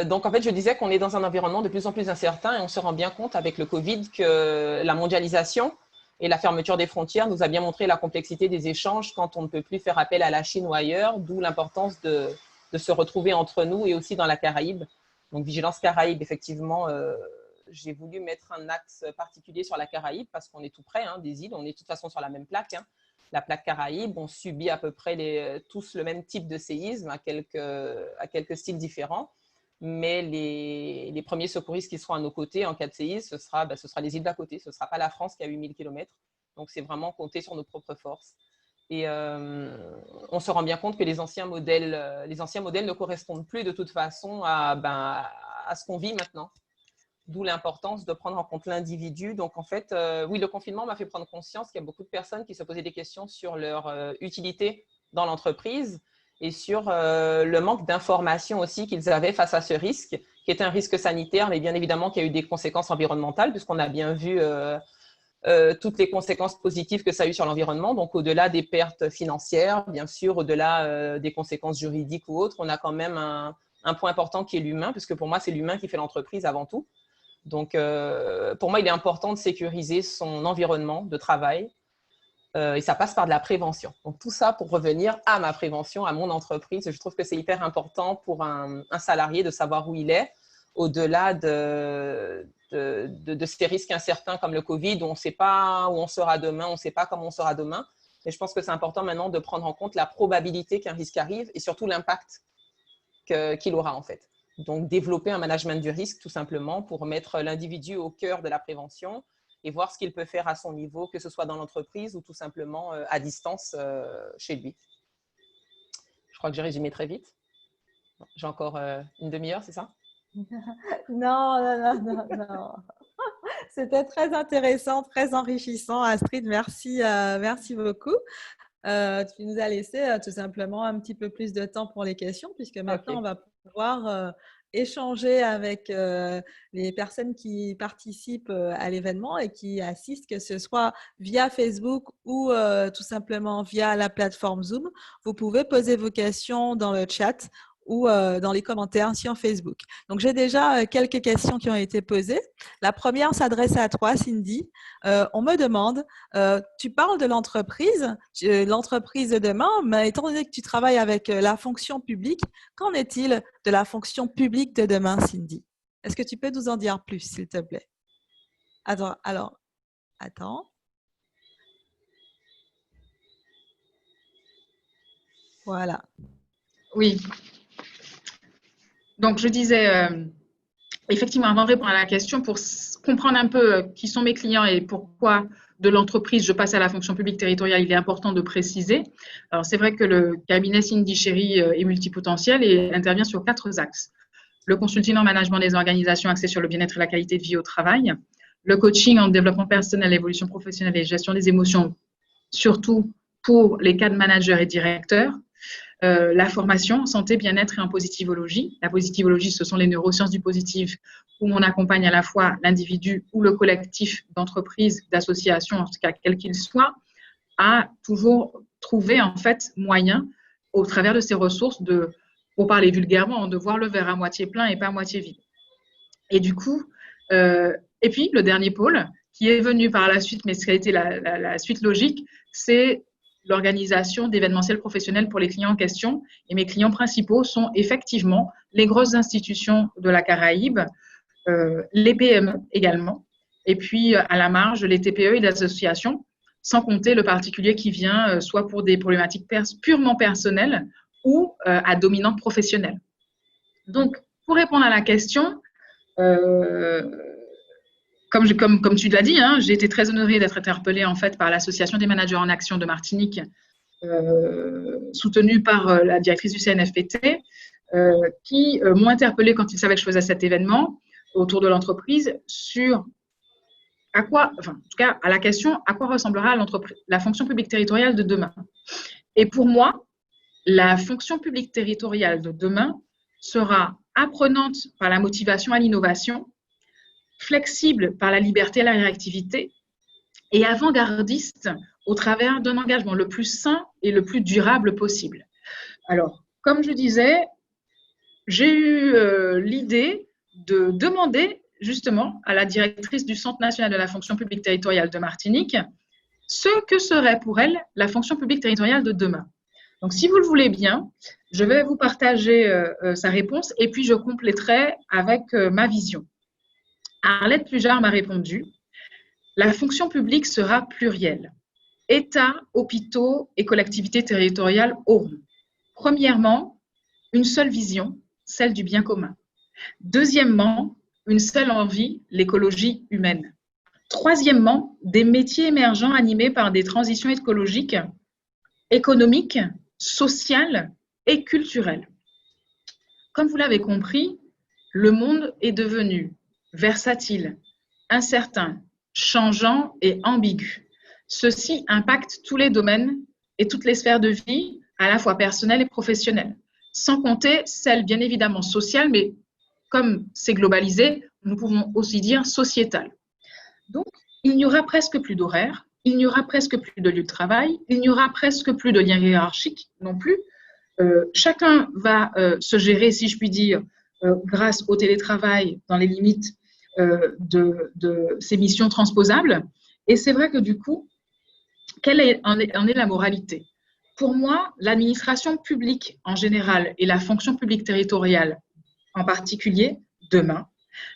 Speaker 5: Donc, en fait, je disais qu'on est dans un environnement de plus en plus incertain et on se rend bien compte avec le Covid que la mondialisation et la fermeture des frontières nous a bien montré la complexité des échanges quand on ne peut plus faire appel à la Chine ou ailleurs, d'où l'importance de se retrouver entre nous et aussi dans la Caraïbe. Donc, Vigilance Caraïbes, effectivement, j'ai voulu mettre un axe particulier sur la Caraïbe parce qu'on est tout près des îles, on est de toute façon sur la même plaque. La plaque Caraïbe, on subit à peu près tous le même type de séisme à quelques styles différents. Mais les premiers secouristes qui seront à nos côtés en cas de séisme, ce sera les îles d'à côté. Ce ne sera pas la France qui a 8000 km. Donc, c'est vraiment compter sur nos propres forces. Et on se rend bien compte que les anciens modèles ne correspondent plus de toute façon à ce qu'on vit maintenant. D'où l'importance de prendre en compte l'individu. Donc, en fait, oui, le confinement m'a fait prendre conscience qu'il y a beaucoup de personnes qui se posaient des questions sur leur utilité dans l'entreprise et sur le manque d'information aussi qu'ils avaient face à ce risque, qui est un risque sanitaire, mais bien évidemment qu'il y a eu des conséquences environnementales, puisqu'on a bien vu toutes les conséquences positives que ça a eu sur l'environnement. Donc, au-delà des pertes financières, bien sûr, au-delà des conséquences juridiques ou autres, on a quand même un point important qui est l'humain, puisque pour moi, c'est l'humain qui fait l'entreprise avant tout. Donc, pour moi, il est important de sécuriser son environnement de travail et ça passe par de la prévention. Donc, tout ça pour revenir à ma prévention, à mon entreprise. Je trouve que c'est hyper important pour un salarié de savoir où il est, au-delà de ces risques incertains comme le Covid, où on ne sait pas où on sera demain, on ne sait pas comment on sera demain. Et je pense que c'est important maintenant de prendre en compte la probabilité qu'un risque arrive et surtout l'impact qu'il aura en fait. Donc, développer un management du risque, tout simplement, pour mettre l'individu au cœur de la prévention et voir ce qu'il peut faire à son niveau, que ce soit dans l'entreprise ou tout simplement à distance chez lui. Je crois que j'ai résumé très vite. J'ai encore une demi-heure, c'est ça?
Speaker 2: Non. C'était très intéressant, très enrichissant. Astrid, merci beaucoup. Tu nous as laissé tout simplement un petit peu plus de temps pour les questions, puisque maintenant, on va pouvoir échanger avec les personnes qui participent à l'événement et qui assistent, que ce soit via Facebook ou tout simplement via la plateforme Zoom. Vous pouvez poser vos questions dans le chat ou dans les commentaires sur Facebook. Donc, j'ai déjà quelques questions qui ont été posées. La première s'adresse à toi, Cindy. On me demande, tu parles de l'entreprise de demain, mais étant donné que tu travailles avec la fonction publique, qu'en est-il de la fonction publique de demain, Cindy? Est-ce que tu peux nous en dire plus, s'il te plaît? Attends. Voilà.
Speaker 3: Oui. Donc, je disais, effectivement, avant de répondre à la question, pour comprendre un peu qui sont mes clients et pourquoi de l'entreprise je passe à la fonction publique territoriale, il est important de préciser. Alors, c'est vrai que le cabinet Cindy Chéry est multipotentiel et intervient sur 4 axes. Le consulting en management des organisations axé sur le bien-être et la qualité de vie au travail, le coaching en développement personnel, évolution professionnelle et gestion des émotions, surtout pour les cadres managers et directeurs, la formation en santé, bien-être et en positivologie. La positivologie, ce sont les neurosciences du positif où on accompagne à la fois l'individu ou le collectif d'entreprises, d'associations, en tout cas quel qu'il soit, à toujours trouver en fait moyen, au travers de ces ressources, pour parler vulgairement, de voir le verre à moitié plein et pas à moitié vide. Et du coup, et puis le dernier pôle qui est venu par la suite, mais ce qui a été la suite logique, c'est l'organisation d'événementiels professionnels pour les clients en question. Et mes clients principaux sont effectivement les grosses institutions de la Caraïbe, les PME également, et puis à la marge, les TPE et les associations, sans compter le particulier qui vient soit pour des problématiques purement personnelles ou à dominante professionnelle. Donc, pour répondre à la question, comme tu l'as dit, hein, j'ai été très honorée d'être interpellée en fait par l'Association des managers en action de Martinique, soutenue par la directrice du CNFPT, qui m'ont interpellée quand ils savaient que je faisais cet événement autour de l'entreprise sur en tout cas à la question à quoi ressemblera la fonction publique territoriale de demain. Et pour moi, la fonction publique territoriale de demain sera apprenante par la motivation à l'innovation, flexible par la liberté à la réactivité et avant-gardiste au travers d'un engagement le plus sain et le plus durable possible. Alors, comme je disais, j'ai eu l'idée de demander justement à la directrice du Centre national de la fonction publique territoriale de Martinique ce que serait pour elle la fonction publique territoriale de demain. Donc, si vous le voulez bien, je vais vous partager sa réponse et puis je compléterai avec ma vision. Arlette Pujard m'a répondu « La fonction publique sera plurielle. État, hôpitaux et collectivités territoriales auront, premièrement, une seule vision, celle du bien commun. Deuxièmement, une seule envie, l'écologie humaine. Troisièmement, des métiers émergents animés par des transitions écologiques, économiques, sociales et culturelles. » Comme vous l'avez compris, le monde est devenu versatile, incertain, changeant et ambigu. Ceci impacte tous les domaines et toutes les sphères de vie, à la fois personnelles et professionnelles, sans compter celles bien évidemment sociales, mais comme c'est globalisé, nous pouvons aussi dire sociétales. Donc, il n'y aura presque plus d'horaires, il n'y aura presque plus de lieu de travail, il n'y aura presque plus de liens hiérarchiques non plus. Chacun va se gérer, si je puis dire, grâce au télétravail dans les limites de ces missions transposables. Et c'est vrai que du coup, quelle en est la moralité? Pour moi, l'administration publique en général et la fonction publique territoriale en particulier, demain,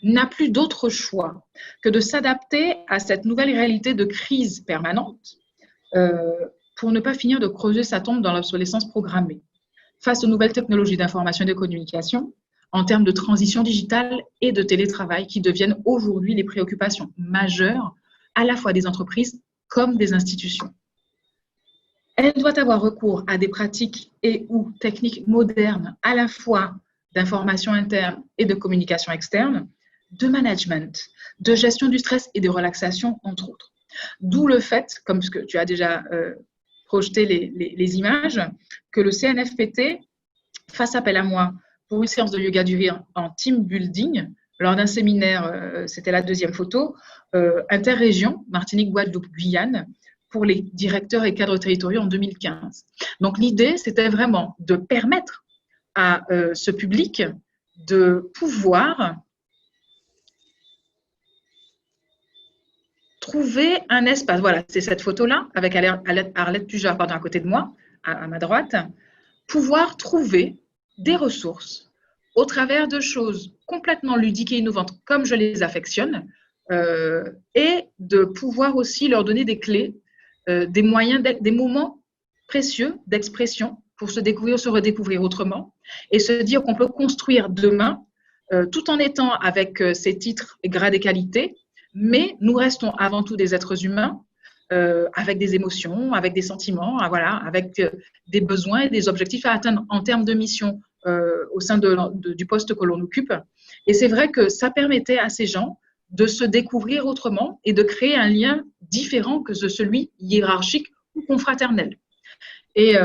Speaker 3: n'a plus d'autre choix que de s'adapter à cette nouvelle réalité de crise permanente pour ne pas finir de creuser sa tombe dans l'obsolescence programmée. Face aux nouvelles technologies d'information et de communication, en termes de transition digitale et de télétravail qui deviennent aujourd'hui les préoccupations majeures à la fois des entreprises comme des institutions. Elle doit avoir recours à des pratiques et ou techniques modernes à la fois d'information interne et de communication externe, de management, de gestion du stress et de relaxation, entre autres. D'où le fait, comme ce que tu as déjà projeté les images, que le CNFPT fasse appel à moi pour une séance de yoga du rire en team building, lors d'un séminaire, c'était la deuxième photo, interrégion, Martinique, Guadeloupe, Guyane, pour les directeurs et cadres territoriaux en 2015. Donc l'idée, c'était vraiment de permettre à ce public de pouvoir trouver un espace. Voilà, c'est cette photo-là avec Arlette Pujard à côté de moi, à ma droite. Pouvoir trouver des ressources au travers de choses complètement ludiques et innovantes, comme je les affectionne, et de pouvoir aussi leur donner des clés, des moyens, des moments précieux d'expression pour se découvrir, se redécouvrir autrement, et se dire qu'on peut construire demain, tout en étant avec ces titres, grades et qualités, mais nous restons avant tout des êtres humains, avec des émotions, avec des sentiments, voilà, avec des besoins et des objectifs à atteindre en termes de mission au sein du poste que l'on occupe. Et c'est vrai que ça permettait à ces gens de se découvrir autrement et de créer un lien différent que celui hiérarchique ou confraternel. Et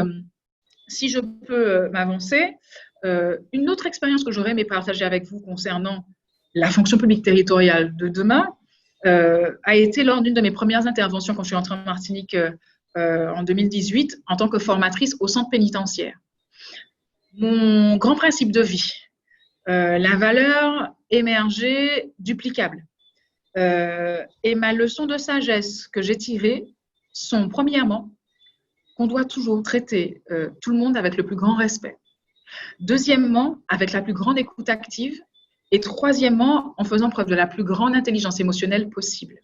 Speaker 3: si je peux m'avancer, une autre expérience que j'aurais aimé partager avec vous concernant la fonction publique territoriale de demain a été lors d'une de mes premières interventions quand je suis entrée en Martinique en 2018 en tant que formatrice au centre pénitentiaire. Mon grand principe de vie, la valeur émergée duplicable. Et ma leçon de sagesse que j'ai tirée sont premièrement qu'on doit toujours traiter tout le monde avec le plus grand respect. Deuxièmement, avec la plus grande écoute active. Et troisièmement, en faisant preuve de la plus grande intelligence émotionnelle possible.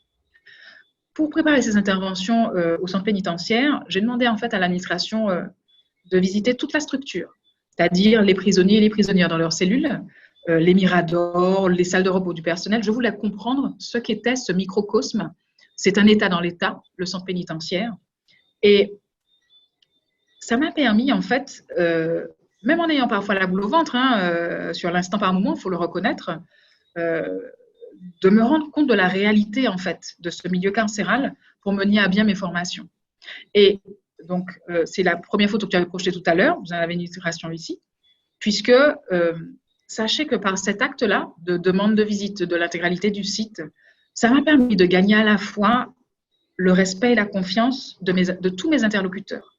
Speaker 3: Pour préparer ces interventions au centre pénitentiaire, j'ai demandé en fait à l'administration de visiter toute la structure, c'est-à-dire les prisonniers et les prisonnières dans leurs cellules, les miradors, les salles de repos du personnel. Je voulais comprendre ce qu'était ce microcosme. C'est un État dans l'État, le centre pénitentiaire. Et ça m'a permis en fait même en ayant parfois la boule au ventre, sur l'instant par moment, il faut le reconnaître, de me rendre compte de la réalité en fait de ce milieu carcéral pour mener à bien mes formations. Et donc, c'est la première photo que tu avais projetée tout à l'heure, vous en avez une illustration ici, puisque sachez que par cet acte-là de demande de visite de l'intégralité du site, ça m'a permis de gagner à la fois le respect et la confiance de tous mes interlocuteurs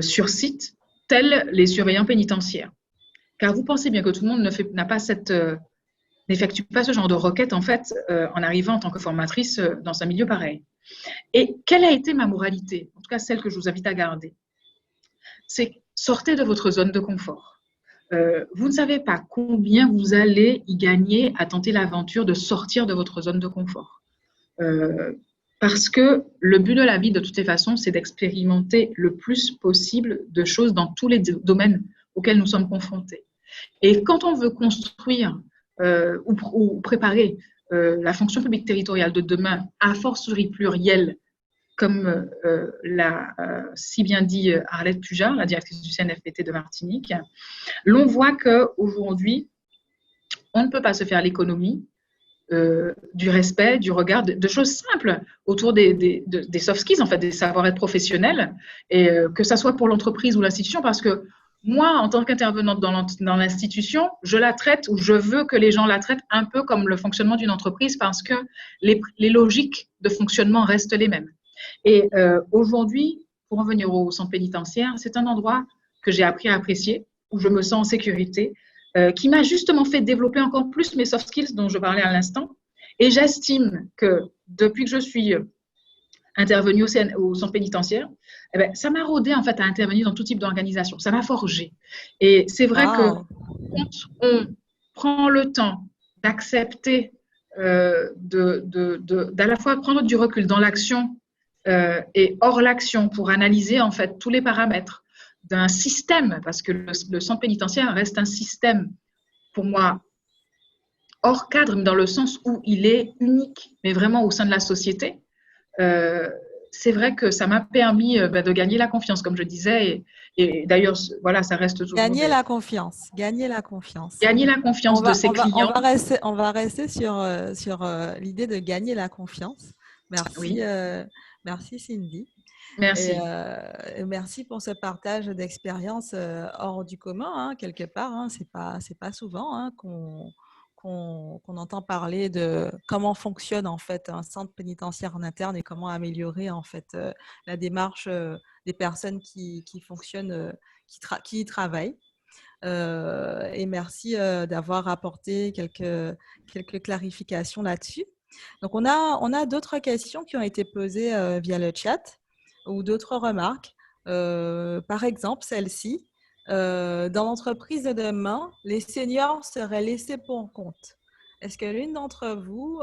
Speaker 3: sur site, tels les surveillants pénitentiaires. Car vous pensez bien que tout le monde n'effectue pas ce genre de requête en fait en arrivant en tant que formatrice dans un milieu pareil. Et quelle a été ma moralité, en tout cas celle que je vous invite à garder? C'est sortez de votre zone de confort. Vous ne savez pas combien vous allez y gagner à tenter l'aventure de sortir de votre zone de confort. Parce que le but de la vie, de toutes les façons, c'est d'expérimenter le plus possible de choses dans tous les domaines auxquels nous sommes confrontés. Et quand on veut construire ou préparer la fonction publique territoriale de demain, a fortiori plurielle, comme l'a si bien dit Arlette Pujard, la directrice du CNFPT de Martinique, l'on voit qu'aujourd'hui, on ne peut pas se faire l'économie du respect, du regard, de choses simples autour des soft skills, en fait, des savoir-être professionnels, et que ça soit pour l'entreprise ou l'institution, parce que moi, en tant qu'intervenante dans l'institution, je la traite, ou je veux que les gens la traitent un peu comme le fonctionnement d'une entreprise, parce que les logiques de fonctionnement restent les mêmes. Et aujourd'hui, pour revenir au centre pénitentiaire, c'est un endroit que j'ai appris à apprécier, où je me sens en sécurité, qui m'a justement fait développer encore plus mes soft skills dont je parlais à l'instant. Et j'estime que depuis que je suis intervenue au centre pénitentiaire, eh bien, ça m'a rodé en fait à intervenir dans tout type d'organisation. Ça m'a forgé. Et c'est vrai que quand on prend le temps d'accepter, d'à la fois prendre du recul dans l'action et hors l'action pour analyser en fait tous les paramètres d'un système, parce que le centre pénitentiaire reste un système, pour moi, hors cadre, mais dans le sens où il est unique, mais vraiment au sein de la société. C'est vrai que ça m'a permis de gagner la confiance, comme je disais, et d'ailleurs, voilà, ça reste toujours…
Speaker 2: Gagner la confiance.
Speaker 3: Gagner la confiance de ses clients.
Speaker 2: On va rester sur l'idée de gagner la confiance. Merci, oui. Merci Cindy.
Speaker 3: Merci.
Speaker 2: Et merci pour ce partage d'expérience hors du commun, quelque part. C'est pas souvent qu'on entend parler de comment fonctionne en fait un centre pénitentiaire en interne et comment améliorer en fait la démarche des personnes qui fonctionnent, qui y travaillent. Et merci d'avoir apporté quelques clarifications là-dessus. Donc, on a d'autres questions qui ont été posées via le chat ou d'autres remarques. Par exemple, celle-ci. Dans l'entreprise de demain, les seniors seraient laissés pour compte. Est-ce que l'une d'entre vous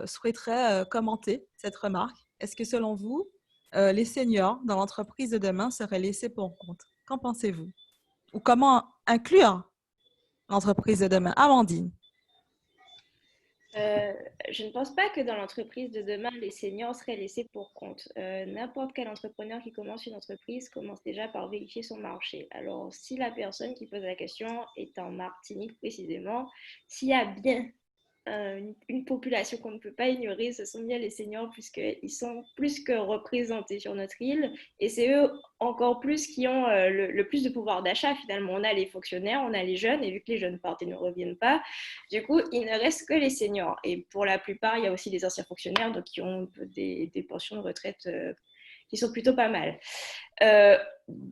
Speaker 2: souhaiterait commenter cette remarque? Est-ce que selon vous, les seniors dans l'entreprise de demain seraient laissés pour compte? Qu'en pensez-vous? Ou comment inclure l'entreprise de demain? Amandine.
Speaker 4: Je ne pense pas que dans l'entreprise de demain, les seniors seraient laissés pour compte. N'importe quel entrepreneur qui commence une entreprise commence déjà par vérifier son marché. Alors, si la personne qui pose la question est en Martinique précisément, s'il y a bien une population qu'on ne peut pas ignorer, ce sont bien les seniors puisqu'ils sont plus que représentés sur notre île et c'est eux encore plus qui ont le plus de pouvoir d'achat finalement. On a les fonctionnaires, on a les jeunes et vu que les jeunes partent et ne reviennent pas, du coup il ne reste que les seniors et pour la plupart il y a aussi des anciens fonctionnaires donc qui ont des pensions de retraite qui sont plutôt pas mal.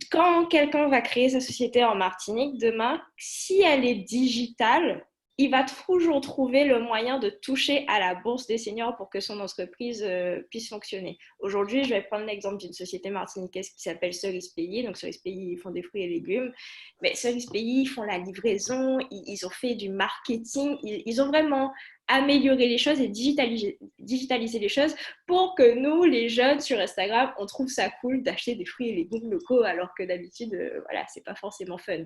Speaker 4: Quand quelqu'un va créer sa société en Martinique demain, si elle est digitale, il va toujours trouver le moyen de toucher à la bourse des seniors pour que son entreprise puisse fonctionner. Aujourd'hui, je vais prendre l'exemple d'une société martiniquaise qui s'appelle Cerise Pays. Donc, Cerise Pays, ils font des fruits et légumes. Mais Cerise Pays, ils font la livraison, ils ont fait du marketing, ils ont vraiment amélioré les choses et digitaliser les choses pour que nous, les jeunes sur Instagram, on trouve ça cool d'acheter des fruits et légumes locaux alors que d'habitude, voilà, c'est pas forcément fun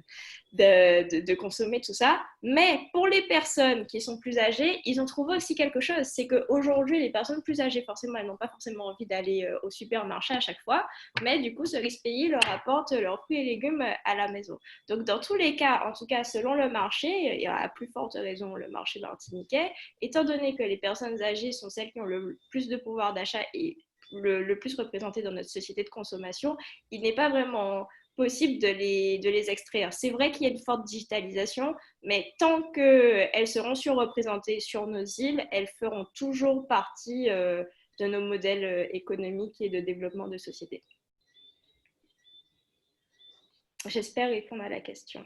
Speaker 4: de consommer tout ça. Mais pour les personnes qui sont plus âgées, ils ont trouvé aussi quelque chose. C'est qu'aujourd'hui, les personnes plus âgées, forcément, elles n'ont pas forcément envie d'aller au supermarché à chaque fois, mais du coup, Cerise Pays leur apporte leurs fruits et légumes à la maison. Donc, dans tous les cas, en tout cas, selon le marché, et à plus forte raison le marché martiniquais, étant donné que les personnes âgées sont celles qui ont le plus de pouvoir d'achat et le plus représenté dans notre société de consommation, il n'est pas vraiment possible de les extraire. C'est vrai qu'il y a une forte digitalisation, mais tant qu'elles seront surreprésentées sur nos îles, elles feront toujours partie de nos modèles économiques et de développement de société. J'espère répondre à la question.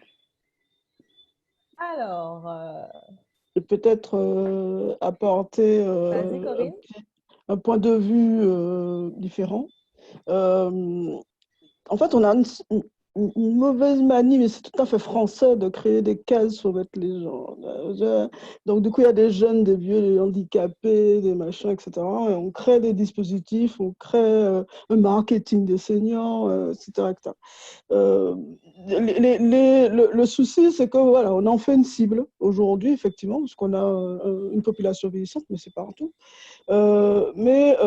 Speaker 2: Alors,
Speaker 1: Et peut-être apporter
Speaker 2: vas-y, Corinne.
Speaker 1: un point de vue différent. En fait, on a une mauvaise manie, mais c'est tout à fait français de créer des cases pour mettre les gens. Donc, du coup, il y a des jeunes, des vieux, des handicapés, des machins, etc. Et on crée des dispositifs, on crée un marketing des seniors, etc. etc. Le souci, c'est que voilà, on en fait une cible aujourd'hui, effectivement, parce qu'on a une population vieillissante, mais c'est partout. Mais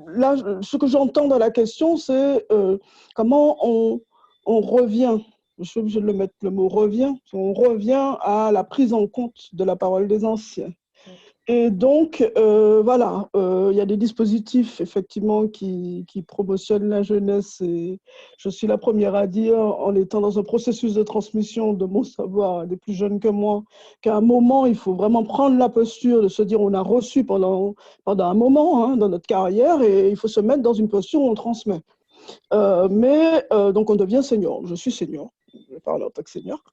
Speaker 1: là, ce que j'entends dans la question, c'est comment on revient, je suis obligée de le mettre le mot revient, on revient à la prise en compte de la parole des anciens. Et donc, voilà, il y a des dispositifs, effectivement, qui promotionnent la jeunesse. Et je suis la première à dire, en étant dans un processus de transmission de mon savoir à des plus jeunes que moi, qu'à un moment, il faut vraiment prendre la posture de se dire on a reçu pendant un moment dans notre carrière et il faut se mettre dans une posture où on transmet. Donc, on devient senior. Je suis senior. Je parle en tant que senior.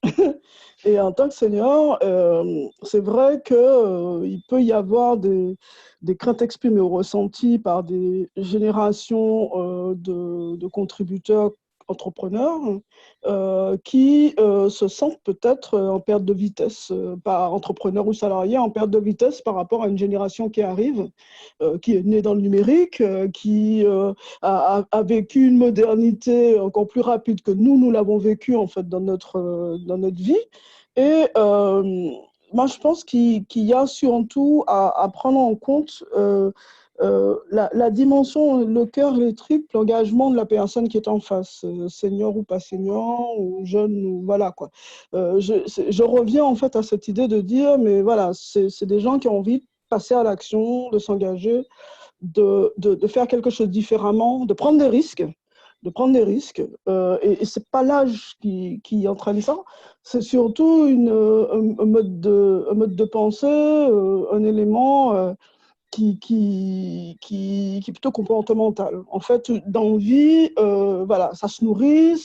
Speaker 1: Et en tant que senior, c'est vrai qu'il peut y avoir des craintes exprimées ou ressenties par des générations de contributeurs entrepreneurs qui se sentent peut-être en perte de vitesse, par entrepreneurs ou salariés, en perte de vitesse par rapport à une génération qui arrive, qui est née dans le numérique, qui a vécu une modernité encore plus rapide que nous l'avons vécu en fait dans notre vie. Et moi, je pense qu'il y a surtout à prendre en compte la dimension, le cœur, les tripes, l'engagement de la personne qui est en face, senior ou pas senior, ou jeune, ou voilà quoi. Je reviens en fait à cette idée de dire, mais voilà, c'est des gens qui ont envie de passer à l'action, de s'engager, de faire quelque chose différemment, de prendre des risques. Et ce n'est pas l'âge qui entraîne ça, c'est surtout un mode de pensée, un élément qui est plutôt comportemental. En fait, dans la vie, voilà, ça se nourrit,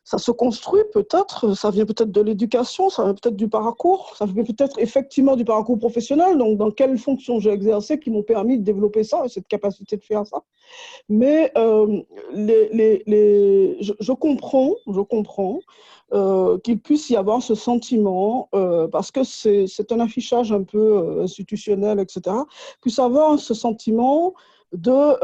Speaker 1: Ça se construit peut-être, ça vient peut-être de l'éducation, ça vient peut-être du parcours, ça vient peut-être effectivement du parcours professionnel, donc dans quelles fonctions j'ai exercé qui m'ont permis de développer ça, cette capacité de faire ça. Mais je comprends qu'il puisse y avoir ce sentiment, parce que c'est un affichage un peu institutionnel, etc., puisse avoir ce sentiment de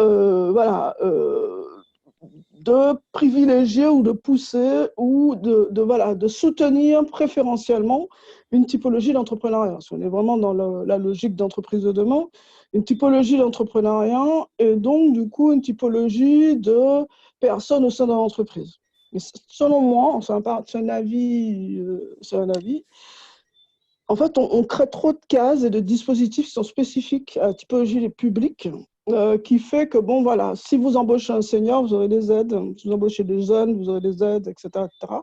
Speaker 1: privilégier ou de pousser ou de soutenir préférentiellement une typologie d'entrepreneuriat. Si on est vraiment dans la logique d'entreprise de demain, une typologie d'entrepreneuriat et donc du coup une typologie de personnes au sein de l'entreprise. Mais selon moi, c'est un avis, en fait, on crée trop de cases et de dispositifs qui sont spécifiques à la typologie des publics, qui fait que, bon, voilà, si vous embauchez un senior, vous aurez des aides. Si vous embauchez des jeunes, vous aurez des aides, etc., etc.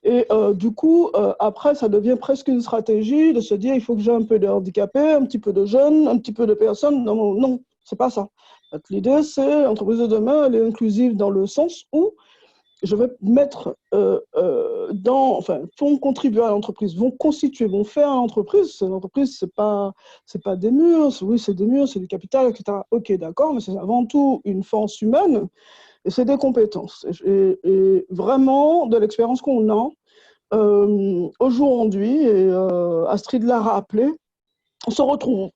Speaker 1: Et du coup, après, ça devient presque une stratégie de se dire, il faut que j'ai un peu de handicapés, un petit peu de jeunes, un petit peu de personnes. Non, non, c'est pas ça. L'idée, c'est l'entreprise de demain, elle est inclusive dans le sens où je vais mettre vont contribuer à l'entreprise, vont constituer, vont faire l'entreprise. L'entreprise, c'est pas des murs, oui, c'est des murs, c'est du capital, etc. Ok, d'accord, mais c'est avant tout une force humaine et c'est des compétences. Et vraiment, de l'expérience qu'on a aujourd'hui, et Astrid l'a rappelé, on se retrouve.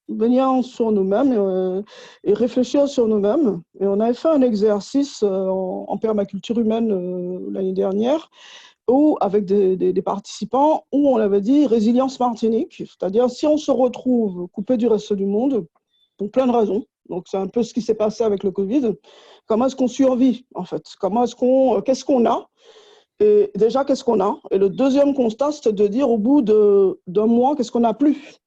Speaker 1: Venir sur nous-mêmes et réfléchir sur nous-mêmes. Et on avait fait un exercice en permaculture humaine l'année dernière, avec des participants, où on avait dit résilience Martinique, c'est-à-dire si on se retrouve coupé du reste du monde, pour plein de raisons, donc c'est un peu ce qui s'est passé avec le Covid, comment est-ce qu'on survit en fait? Qu'est-ce qu'on a? Et déjà, qu'est-ce qu'on a? Et le deuxième constat, c'est de dire au bout d'un mois, qu'est-ce qu'on n'a plus?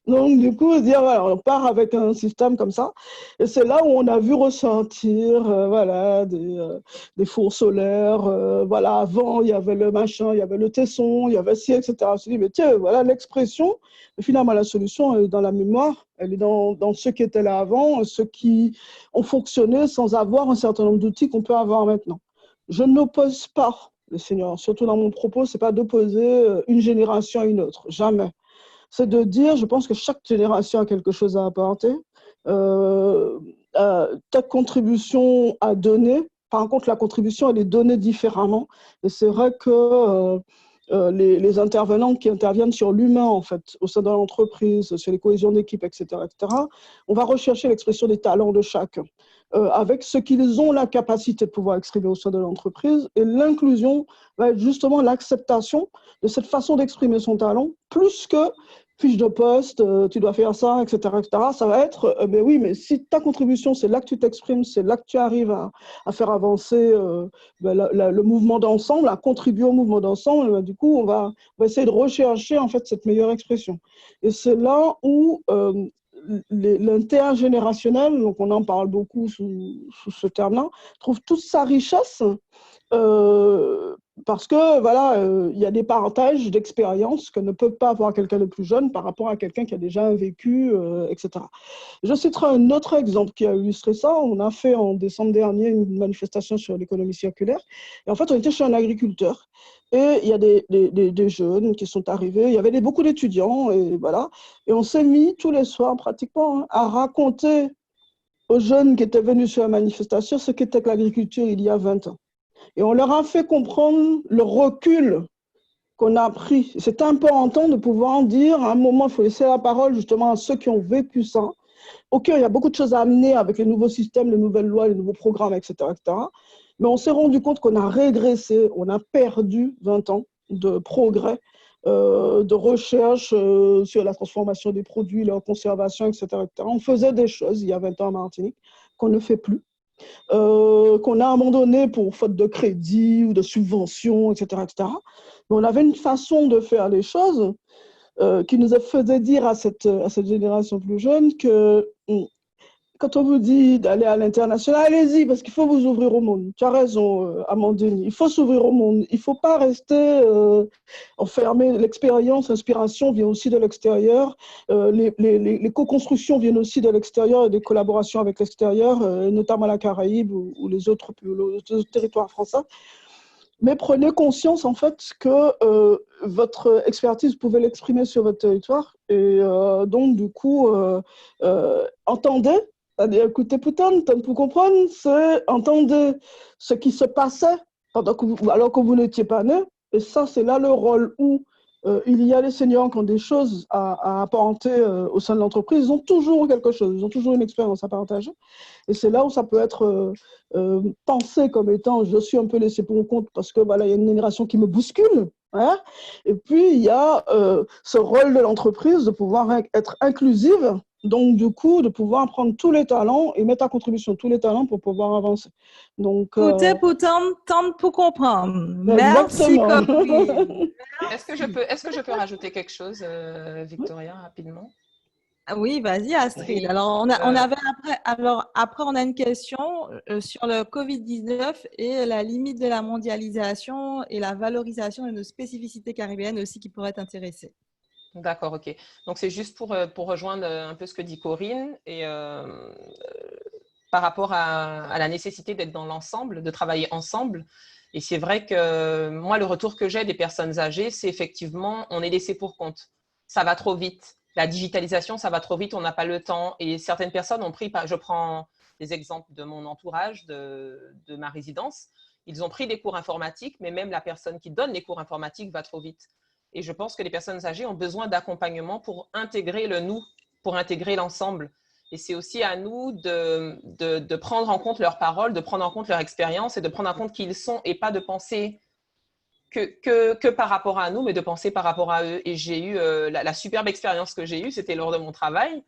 Speaker 1: Donc, du coup, dire, voilà, on part avec un système comme ça. Et c'est là où on a vu ressentir des fours solaires. Voilà, avant, il y avait le machin, il y avait le tesson, il y avait ci, etc. Je me suis dit, mais tiens, voilà l'expression. Et finalement, la solution, elle est dans la mémoire. Elle est dans ceux qui étaient là avant, ceux qui ont fonctionné sans avoir un certain nombre d'outils qu'on peut avoir maintenant. Je n'oppose pas les seniors, surtout dans mon propos, ce n'est pas d'opposer une génération à une autre, jamais. C'est de dire, je pense que chaque génération a quelque chose à apporter, ta contribution à donner. Par contre, la contribution, elle est donnée différemment. Et c'est vrai que les intervenants qui interviennent sur l'humain, en fait, au sein de l'entreprise, sur les cohésions d'équipe, etc., on va rechercher l'expression des talents de chacun. Avec ce qu'ils ont la capacité de pouvoir exprimer au sein de l'entreprise. Et l'inclusion va être justement l'acceptation de cette façon d'exprimer son talent, plus que fiche de poste, tu dois faire ça, etc., etc. Ça va être, ben oui, mais si ta contribution, c'est là que tu t'exprimes, c'est là que tu arrives à faire avancer le mouvement d'ensemble, à contribuer au mouvement d'ensemble, ben, du coup, on va essayer de rechercher en fait cette meilleure expression. Et c'est là où l'intergénérationnel, donc on en parle beaucoup sous ce terme-là, trouve toute sa richesse parce que voilà, il y a des partages d'expériences que ne peut pas avoir quelqu'un de plus jeune par rapport à quelqu'un qui a déjà un vécu, etc. Je citerai un autre exemple qui a illustré ça. On a fait en décembre dernier une manifestation sur l'économie circulaire. Et en fait, on était chez un agriculteur. Et il y a des jeunes qui sont arrivés. Il y avait beaucoup d'étudiants. Et voilà. Et on s'est mis tous les soirs, pratiquement, à raconter aux jeunes qui étaient venus sur la manifestation ce qu'était que l'agriculture il y a 20 ans. Et on leur a fait comprendre le recul qu'on a pris. C'est important de pouvoir dire, à un moment, il faut laisser la parole justement à ceux qui ont vécu ça. Ok, il y a beaucoup de choses à amener avec les nouveaux systèmes, les nouvelles lois, les nouveaux programmes, etc. etc. Mais on s'est rendu compte qu'on a régressé, on a perdu 20 ans de progrès, de recherche sur la transformation des produits, leur conservation, etc., etc. On faisait des choses il y a 20 ans en Martinique qu'on ne fait plus. Qu'on a abandonné pour faute de crédit ou de subventions, etc., etc. Mais on avait une façon de faire les choses qui nous faisait dire à cette génération plus jeune que quand on vous dit d'aller à l'international, allez-y, parce qu'il faut vous ouvrir au monde. Tu as raison, Amandine. Il faut s'ouvrir au monde. Il ne faut pas rester enfermé. L'expérience, l'inspiration vient aussi de l'extérieur. Les co-constructions viennent aussi de l'extérieur et des collaborations avec l'extérieur, notamment la Caraïbe ou les autres territoires français. Mais prenez conscience, en fait, que votre expertise, vous pouvez l'exprimer sur votre territoire. Et donc, du coup, entendez. C'est-à-dire, écoutez, putain, pour comprendre, c'est entendez ce qui se passait alors que vous n'étiez pas né. Et ça, c'est là le rôle où il y a les seniors qui ont des choses à apporter au sein de l'entreprise. Ils ont toujours quelque chose, ils ont toujours une expérience à partager. Et c'est là où ça peut être pensé comme étant, je suis un peu laissé pour compte parce que voilà, il y a une génération qui me bouscule. Hein. Et puis, il y a ce rôle de l'entreprise de pouvoir être inclusive. Donc, du coup, de pouvoir prendre tous les talents et mettre à contribution tous les talents pour pouvoir avancer. Donc,
Speaker 2: écoutez, tente pour comprendre. Merci, Corinne.
Speaker 5: Est-ce que je peux rajouter quelque chose, Victoria, rapidement?
Speaker 2: Oui, vas-y, Astrid. Alors, après, on a une question sur le Covid-19 et la limite de la mondialisation et la valorisation de nos spécificités caribéennes aussi qui pourraient t'intéresser.
Speaker 5: D'accord, ok. Donc, c'est juste pour rejoindre un peu ce que dit Corinne et par rapport à la nécessité d'être dans l'ensemble, de travailler ensemble. Et c'est vrai que moi, le retour que j'ai des personnes âgées, c'est effectivement, on est laissé pour compte. Ça va trop vite. La digitalisation, ça va trop vite, on n'a pas le temps. Et certaines personnes ont pris, je prends des exemples de mon entourage, de ma résidence, ils ont pris des cours informatiques, mais même la personne qui donne les cours informatiques va trop vite. Et je pense que les personnes âgées ont besoin d'accompagnement pour intégrer le nous, pour intégrer l'ensemble. Et c'est aussi à nous de prendre en compte leurs paroles, de prendre en compte leur expérience et de prendre en compte qui ils sont et pas de penser que par rapport à nous, mais de penser par rapport à eux. Et j'ai eu la superbe expérience que j'ai eue, c'était lors de mon travail,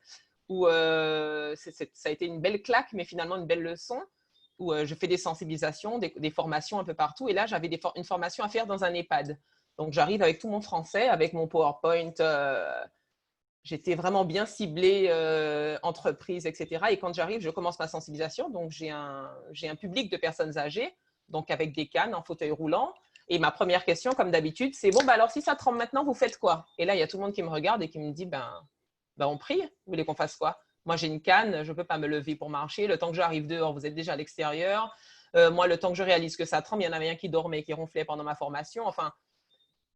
Speaker 5: où ça a été une belle claque, mais finalement une belle leçon, où je fais des sensibilisations, des formations un peu partout. Et là, j'avais une formation à faire dans un EHPAD. Donc, j'arrive avec tout mon français, avec mon PowerPoint. J'étais vraiment bien ciblée, entreprise, etc. Et quand j'arrive, je commence ma sensibilisation. Donc, j'ai un public de personnes âgées, donc avec des cannes en fauteuil roulant. Et ma première question, comme d'habitude, c'est « Bon, bah alors, si ça tremble maintenant, vous faites quoi ?» Et là, il y a tout le monde qui me regarde et qui me dit « Ben, on prie. Vous voulez qu'on fasse quoi? Moi, j'ai une canne, je ne peux pas me lever pour marcher. Le temps que j'arrive dehors, vous êtes déjà à l'extérieur. Moi, le temps que je réalise que ça tremble, il y en avait un qui dormait, qui ronflait pendant ma formation. Enfin,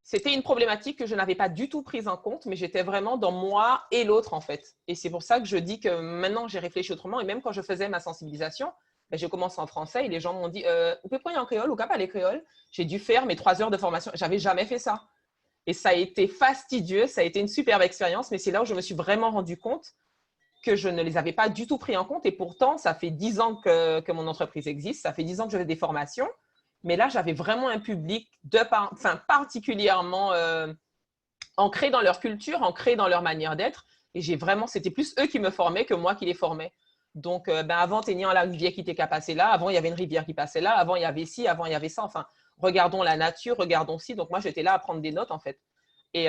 Speaker 5: c'était une problématique que je n'avais pas du tout prise en compte, mais j'étais vraiment dans moi et l'autre, en fait. Et c'est pour ça que je dis que maintenant, j'ai réfléchi autrement. Et même quand je faisais ma sensibilisation, ben, j'ai commencé en français et les gens m'ont dit vous pouvez prendre en créole ou pas parler créole. J'ai dû faire mes 3 heures de formation. Je n'avais jamais fait ça. Et ça a été fastidieux, ça a été une superbe expérience, mais c'est là où je me suis vraiment rendu compte que je ne les avais pas du tout pris en compte. Et pourtant, ça fait 10 ans que mon entreprise existe, ça fait 10 ans que je fais des formations. Mais là, j'avais vraiment un public particulièrement ancré dans leur culture, ancré dans leur manière d'être. Et c'était plus eux qui me formaient que moi qui les formais. Donc, avant, Ténian, la rivière qui était qu'à passer là. Avant, il y avait une rivière qui passait là. Avant, il y avait ci. Avant, il y avait ça. Enfin, regardons la nature, regardons ci. Donc, moi, j'étais là à prendre des notes, en fait. Et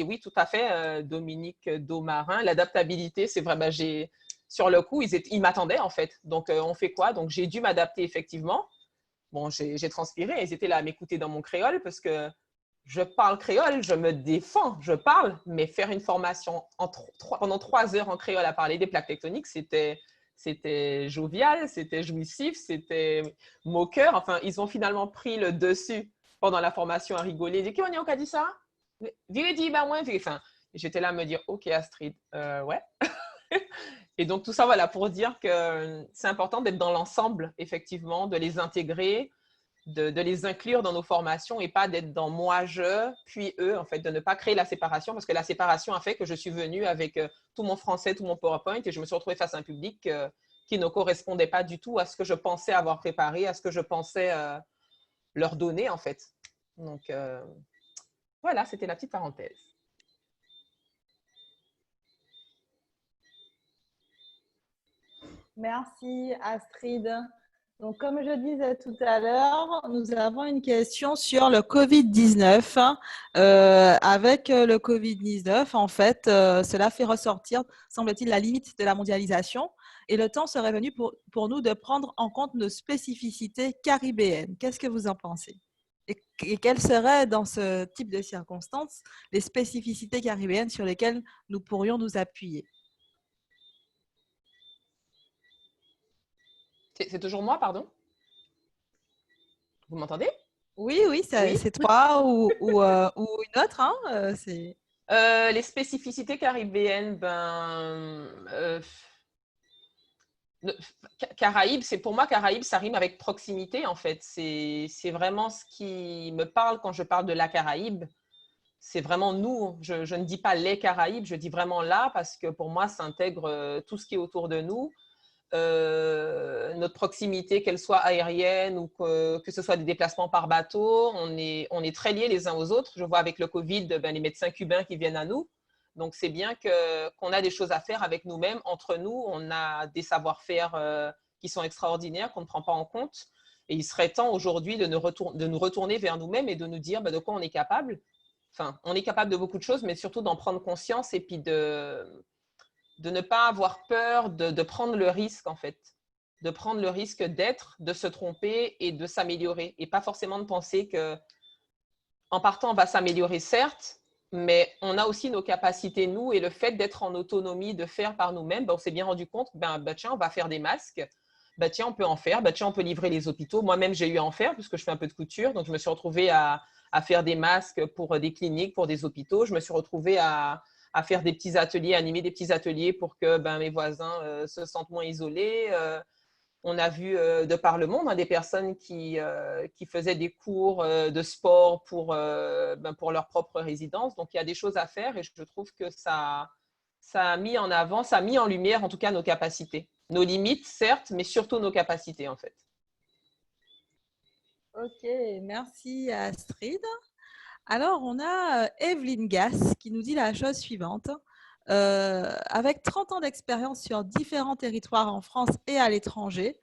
Speaker 5: oui, tout à fait, Dominique Daumarin. L'adaptabilité, c'est vrai, sur le coup, ils m'attendaient, en fait. Donc, on fait quoi? Donc, j'ai dû m'adapter, effectivement. Bon, j'ai transpiré. Ils étaient là à m'écouter dans mon créole parce que je parle créole, je me défends, je parle, mais faire une formation pendant 3 heures en créole à parler des plaques tectoniques, c'était jovial, c'était jouissif, c'était moqueur. Enfin, ils ont finalement pris le dessus pendant la formation à rigoler. Ils disent, qui on a dit ça? Vérité, bah ouais, enfin, j'étais là à me dire, ok Astrid, ouais. Et donc tout ça, voilà, pour dire que c'est important d'être dans l'ensemble, effectivement, de les intégrer, de les inclure dans nos formations et pas d'être dans moi, je, puis eux, en fait, de ne pas créer la séparation parce que la séparation a fait que je suis venue avec tout mon français, tout mon PowerPoint et je me suis retrouvée face à un public qui ne correspondait pas du tout à ce que je pensais avoir préparé, à ce que je pensais leur donner, en fait. Donc, voilà, c'était la petite parenthèse.
Speaker 2: Merci, Astrid. Donc, comme je disais tout à l'heure, nous avons une question sur le Covid-19. Avec le Covid-19, en fait, cela fait ressortir, semble-t-il, la limite de la mondialisation et le temps serait venu pour nous de prendre en compte nos spécificités caribéennes. Qu'est-ce que vous en pensez? Et quelles seraient, dans ce type de circonstances, les spécificités caribéennes sur lesquelles nous pourrions nous appuyer?
Speaker 5: C'est toujours moi, pardon? Vous m'entendez?
Speaker 2: Oui, c'est toi ou une autre. Hein,
Speaker 5: les spécificités caribéennes, Caraïbes, pour moi, Caraïbes, ça rime avec proximité, en fait. C'est vraiment ce qui me parle quand je parle de la Caraïbe. C'est vraiment nous. Je ne dis pas les Caraïbes, je dis vraiment là, parce que pour moi, ça intègre tout ce qui est autour de nous. Notre proximité, qu'elle soit aérienne ou que ce soit des déplacements par bateau, on est très liés les uns aux autres. Je vois avec le Covid, les médecins cubains qui viennent à nous. Donc, c'est bien qu'on a des choses à faire avec nous-mêmes, entre nous. On a des savoir-faire qui sont extraordinaires, qu'on ne prend pas en compte. Et il serait temps aujourd'hui de nous retourner vers nous-mêmes et de nous dire de quoi on est capable. Enfin, on est capable de beaucoup de choses, mais surtout d'en prendre conscience et puis de ne pas avoir peur de prendre le risque, en fait. De prendre le risque d'être, de se tromper et de s'améliorer. Et pas forcément de penser qu'en partant, on va s'améliorer, certes, mais on a aussi nos capacités, nous, et le fait d'être en autonomie, de faire par nous-mêmes, on s'est bien rendu compte, tiens, on va faire des masques, tiens, on peut en faire, tiens, on peut livrer les hôpitaux. Moi-même, j'ai eu à en faire, puisque je fais un peu de couture, donc je me suis retrouvée à faire des masques pour des cliniques, pour des hôpitaux. Je me suis retrouvée à faire des petits ateliers, animer des petits ateliers pour que mes voisins se sentent moins isolés. On a vu de par le monde des personnes qui faisaient des cours de sport pour leur propre résidence. Donc, il y a des choses à faire et je trouve que ça a mis en avant, ça a mis en lumière en tout cas nos capacités. Nos limites, certes, mais surtout nos capacités en fait.
Speaker 2: Ok, merci Astrid. Alors, on a Evelyne Gass qui nous dit la chose suivante. Avec 30 ans d'expérience sur différents territoires en France et à l'étranger,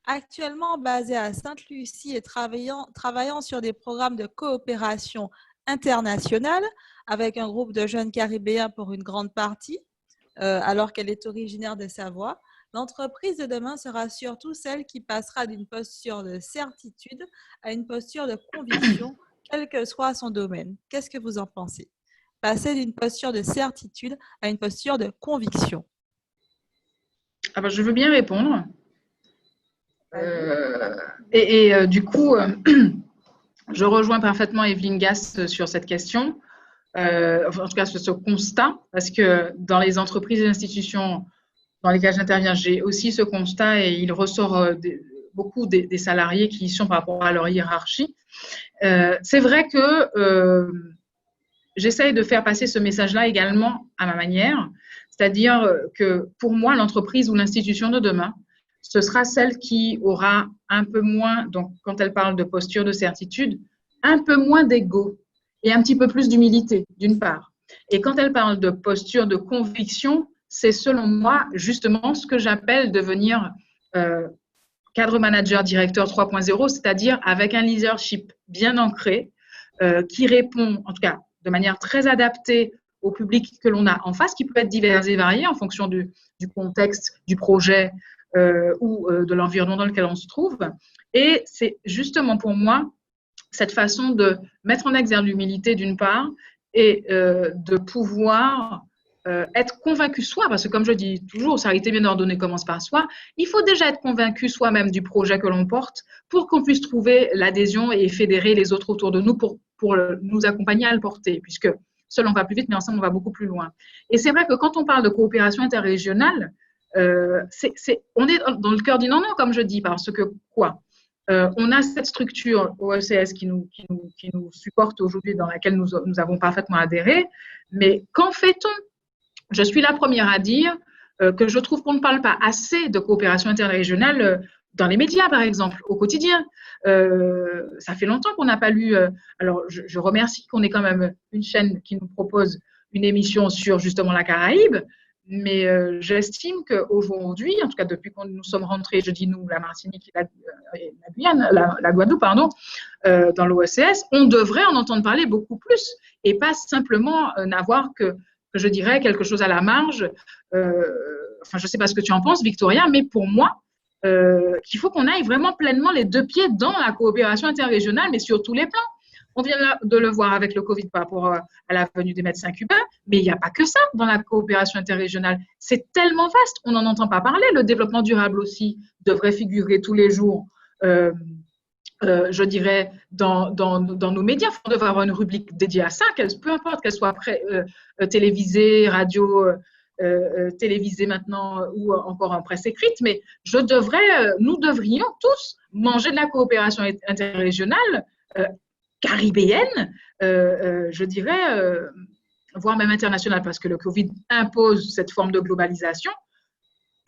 Speaker 2: actuellement basée à Sainte-Lucie et travaillant sur des programmes de coopération internationale avec un groupe de jeunes caribéens pour une grande partie, alors qu'elle est originaire de Savoie, l'entreprise de demain sera surtout celle qui passera d'une posture de certitude à une posture de conviction, quel que soit son domaine. Qu'est-ce que vous en pensez? Passer d'une posture de certitude à une posture de conviction.
Speaker 3: Je veux bien répondre. Du coup, je rejoins parfaitement Evelyne Gass sur cette question, en tout cas sur ce constat, parce que dans les entreprises et institutions dans lesquelles j'interviens, j'ai aussi ce constat et il ressort beaucoup des salariés qui y sont par rapport à leur hiérarchie. C'est vrai que j'essaye de faire passer ce message-là également à ma manière, c'est-à-dire que pour moi, l'entreprise ou l'institution de demain, ce sera celle qui aura un peu moins, donc quand elle parle de posture de certitude, un peu moins d'ego et un petit peu plus d'humilité, d'une part. Et quand elle parle de posture de conviction, c'est selon moi justement ce que j'appelle devenir cadre manager directeur 3.0, c'est-à-dire avec un leadership bien ancré qui répond, en tout cas, de manière très adaptée au public que l'on a en face, qui peut être divers et varié en fonction du contexte, du projet ou de l'environnement dans lequel on se trouve. Et c'est justement pour moi cette façon de mettre en exergue l'humilité d'une part et de pouvoir être convaincu soi, parce que comme je dis toujours, charité bien ordonnée commence par soi, il faut déjà être convaincu soi-même du projet que l'on porte pour qu'on puisse trouver l'adhésion et fédérer les autres autour de nous pour nous accompagner à le porter, puisque seul on va plus vite, mais ensemble on va beaucoup plus loin. Et c'est vrai que quand on parle de coopération interrégionale, on est dans le cœur du non-non, comme je dis, parce que quoi on a cette structure OECS qui nous supporte aujourd'hui, dans laquelle nous avons parfaitement adhéré, mais qu'en fait-on? Je suis la première à dire que je trouve qu'on ne parle pas assez de coopération interrégionale dans les médias, par exemple, au quotidien. Ça fait longtemps qu'on n'a pas lu… alors, je remercie qu'on ait quand même une chaîne qui nous propose une émission sur justement la Caraïbe, mais j'estime qu'aujourd'hui, en tout cas depuis que nous sommes rentrés, je dis nous, la Martinique et la Guyane, la Guadeloupe, pardon, dans l'OECS, on devrait en entendre parler beaucoup plus et pas simplement n'avoir que je dirais quelque chose à la marge, enfin, je ne sais pas ce que tu en penses, Victoria, mais pour moi, qu'il faut qu'on aille vraiment pleinement les deux pieds dans la coopération interrégionale, mais sur tous les plans. On vient de le voir avec le Covid par rapport à la venue des médecins cubains, mais il n'y a pas que ça dans la coopération interrégionale. C'est tellement vaste, on n'en entend pas parler. Le développement durable aussi devrait figurer tous les jours, je dirais, dans nos médias. On devrait avoir une rubrique dédiée à ça, peu importe qu'elle soit télévisée, radio, télévisée maintenant ou encore en presse écrite, mais nous devrions tous manger de la coopération interrégionale caribéenne, je dirais, voire même internationale, parce que le Covid impose cette forme de globalisation,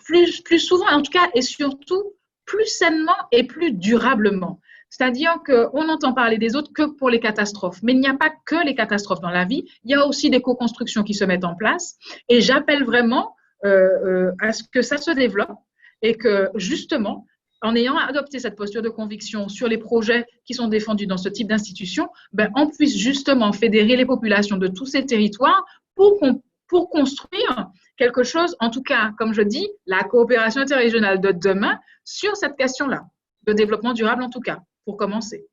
Speaker 3: plus souvent, en tout cas, et surtout, plus sainement et plus durablement. C'est-à-dire qu'on entend parler des autres que pour les catastrophes. Mais il n'y a pas que les catastrophes dans la vie, il y a aussi des co-constructions qui se mettent en place. Et j'appelle vraiment à ce que ça se développe et que, justement, en ayant adopté cette posture de conviction sur les projets qui sont défendus dans ce type d'institution, on puisse justement fédérer les populations de tous ces territoires pour construire quelque chose, en tout cas, comme je dis, la coopération interrégionale de demain sur cette question-là, de développement durable en tout cas, pour commencer.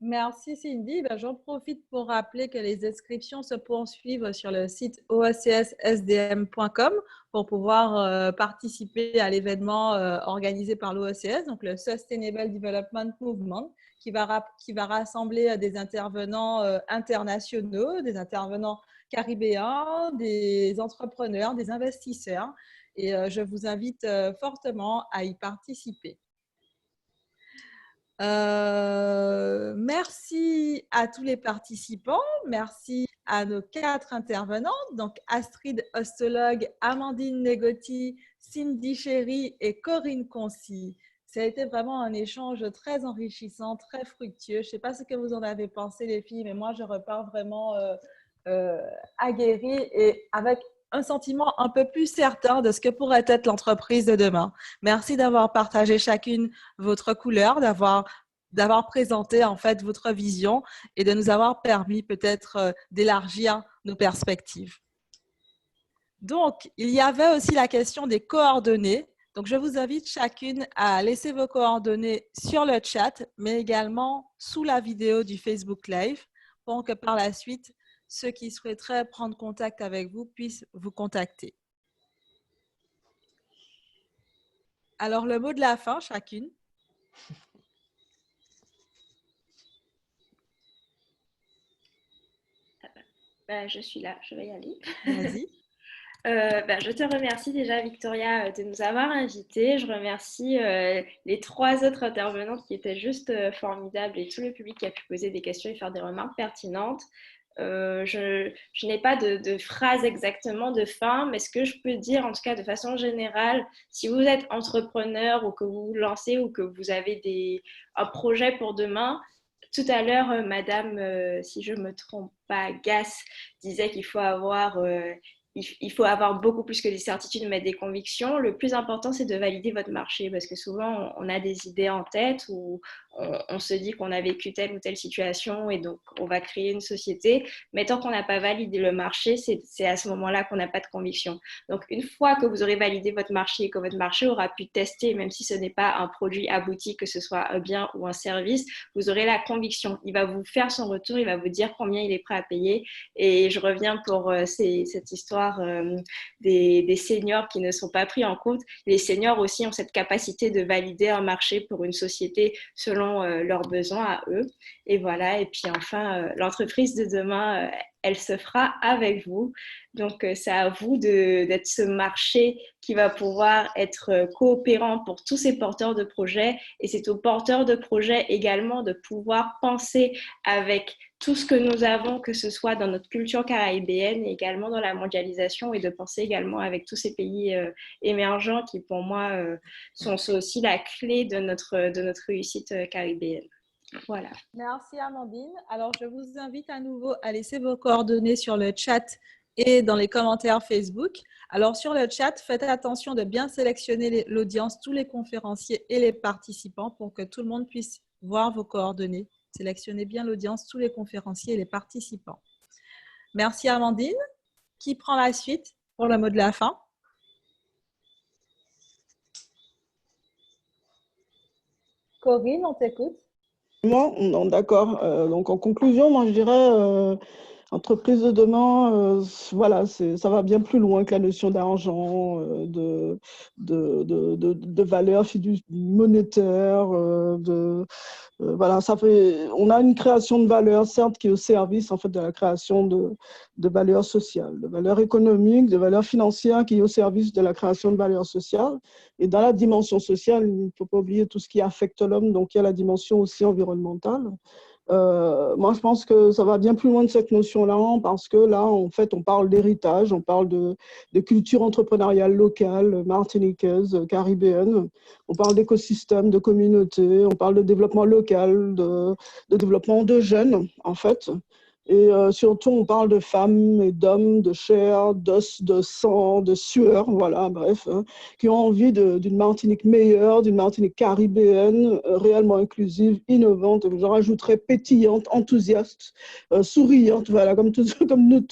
Speaker 2: Merci Cindy. J'en profite pour rappeler que les inscriptions se poursuivent sur le site oecsdm.com pour pouvoir participer à l'événement organisé par l'OECS, donc le Sustainable Development Movement, qui va rassembler des intervenants internationaux, des intervenants caribéens, des entrepreneurs, des investisseurs. Et je vous invite fortement à y participer. Merci à tous les participants, merci à nos 4 intervenantes, donc Astrid Ostologue, Amandine Negotti, Cindy Chéry et Corinne Concy. Ça a été vraiment un échange très enrichissant, très fructueux. Je ne sais pas ce que vous en avez pensé les filles, mais moi je repars vraiment aguerrie et avec un sentiment un peu plus certain de ce que pourrait être l'entreprise de demain. Merci d'avoir partagé chacune votre couleur, d'avoir présenté en fait votre vision et de nous avoir permis peut-être d'élargir nos perspectives. Donc, il y avait aussi la question des coordonnées. Donc, je vous invite chacune à laisser vos coordonnées sur le chat, mais également sous la vidéo du Facebook Live pour que par la suite, ceux qui souhaiteraient prendre contact avec vous puissent vous contacter. Alors, le mot de la fin, chacune.
Speaker 4: Je suis là, je vais y aller.
Speaker 2: Vas-y.
Speaker 4: Je te remercie déjà, Victoria, de nous avoir invités. Je remercie les 3 autres intervenantes qui étaient juste formidables et tout le public qui a pu poser des questions et faire des remarques pertinentes. Je n'ai pas de phrase exactement de fin, mais ce que je peux dire, en tout cas de façon générale, si vous êtes entrepreneur ou que vous vous lancez ou que vous avez un projet pour demain, tout à l'heure, madame, si je ne me trompe pas, Gass disait qu'il faut avoir beaucoup plus que des certitudes, mais des convictions. Le plus important, c'est de valider votre marché parce que souvent, on a des idées en tête ou on se dit qu'on a vécu telle ou telle situation et donc on va créer une société. Mais tant qu'on n'a pas validé le marché, c'est à ce moment-là qu'on n'a pas de conviction. Donc, une fois que vous aurez validé votre marché et que votre marché aura pu tester, même si ce n'est pas un produit abouti, que ce soit un bien ou un service, vous aurez la conviction. Il va vous faire son retour, il va vous dire combien il est prêt à payer. Et je reviens pour cette histoire des seniors qui ne sont pas pris en compte. Les seniors aussi ont cette capacité de valider un marché pour une société selon leurs besoins à eux. Et voilà. Et puis enfin, l'entreprise de demain, elle se fera avec vous. Donc, c'est à vous d'être ce marché qui va pouvoir être coopérant pour tous ces porteurs de projets. Et c'est aux porteurs de projets également de pouvoir penser avec tout ce que nous avons, que ce soit dans notre culture caribéenne et également dans la mondialisation, et de penser également avec tous ces pays émergents qui, pour moi, sont aussi la clé de notre réussite caribéenne. Voilà.
Speaker 2: Merci Amandine. Alors, je vous invite à nouveau à laisser vos coordonnées sur le chat et dans les commentaires Facebook. Alors, sur le chat, faites attention de bien sélectionner l'audience, tous les conférenciers et les participants pour que tout le monde puisse voir vos coordonnées. Sélectionnez bien l'audience, tous les conférenciers et les participants. Merci Amandine. Qui prend la suite pour le mot de la fin? Corinne, on t'écoute.
Speaker 1: Moi, non, d'accord. Donc, en conclusion, moi, je dirais, entreprise de demain, voilà, ça va bien plus loin que la notion d'argent, de valeur monétaire, voilà, on a une création de valeur, certes, qui est au service en fait, de la création de valeurs sociales, de valeurs économiques, de valeurs financières, qui est au service de la création de valeurs sociales. Et dans la dimension sociale, il ne faut pas oublier tout ce qui affecte l'homme, donc il y a la dimension aussi environnementale. Moi, je pense que ça va bien plus loin de cette notion-là, parce que là, en fait, on parle d'héritage, on parle de culture entrepreneuriale locale, martiniquaise, caribéenne, on parle d'écosystème, de communauté, on parle de développement local, de développement de jeunes, en fait. Et surtout, on parle de femmes et d'hommes, de chair, d'os, de sang, de sueur, voilà, bref, hein, qui ont envie d'une Martinique meilleure, d'une Martinique caribéenne, réellement inclusive, innovante, je rajouterais pétillante, enthousiaste, souriante, voilà, comme nous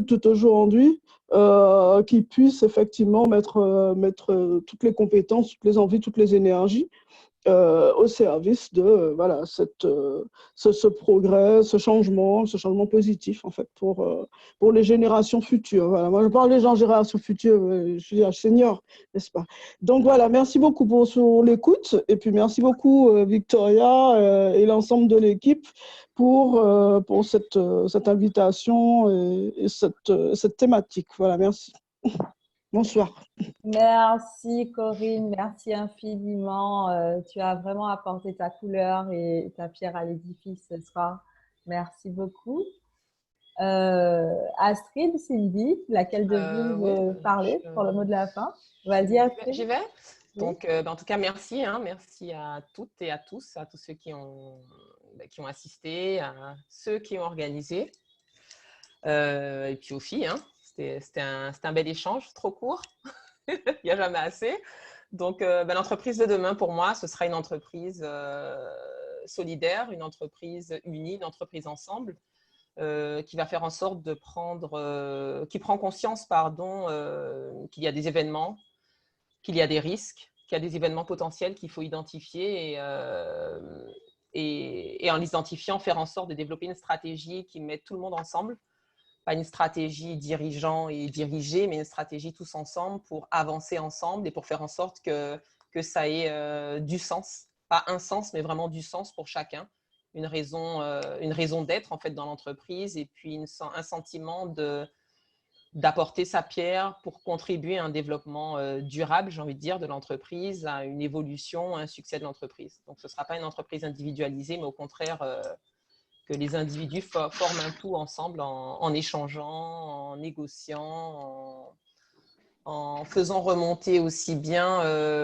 Speaker 1: toutes aujourd'hui. Qui puisse effectivement mettre toutes les compétences, toutes les envies, toutes les énergies au service de voilà, ce progrès, ce changement positif en fait pour les générations futures. Voilà. Moi, je parle des gens générations futures, je suis un senior, n'est-ce pas? Donc voilà, merci beaucoup pour l'écoute et puis merci beaucoup Victoria et l'ensemble de l'équipe pour cette invitation et cette thématique. Voilà, merci. Bonsoir.
Speaker 2: Merci Corinne, merci infiniment. Tu as vraiment apporté ta couleur et ta pierre à l'édifice ce soir. Merci beaucoup. Astrid, Cindy, laquelle de vous veut parler pour le mot de la fin? Vas-y Astrid.
Speaker 5: J'y vais.
Speaker 2: Oui.
Speaker 5: Donc, en tout cas, merci. Merci à toutes et à tous ceux qui ont assisté, à ceux qui ont organisé. Et puis aux filles, c'était un bel échange, trop court. Il n'y a jamais assez. Donc, l'entreprise de demain, pour moi, ce sera une entreprise solidaire, une entreprise unie, une entreprise ensemble, qui va faire en sorte qui prend conscience, qu'il y a des événements, qu'il y a des risques, qu'il y a des événements potentiels qu'il faut identifier et en les identifiant, faire en sorte de développer une stratégie qui met tout le monde ensemble. Pas une stratégie dirigeant et dirigée, mais une stratégie tous ensemble pour avancer ensemble et pour faire en sorte que ça ait du sens. Pas un sens, mais vraiment du sens pour chacun. Une raison d'être en fait dans l'entreprise et puis un sentiment d'apporter sa pierre pour contribuer à un développement durable, j'ai envie de dire, de l'entreprise, à une évolution, à un succès de l'entreprise. Donc, ce ne sera pas une entreprise individualisée, mais au contraire, que les individus forment un tout ensemble en échangeant, en négociant, en faisant remonter aussi bien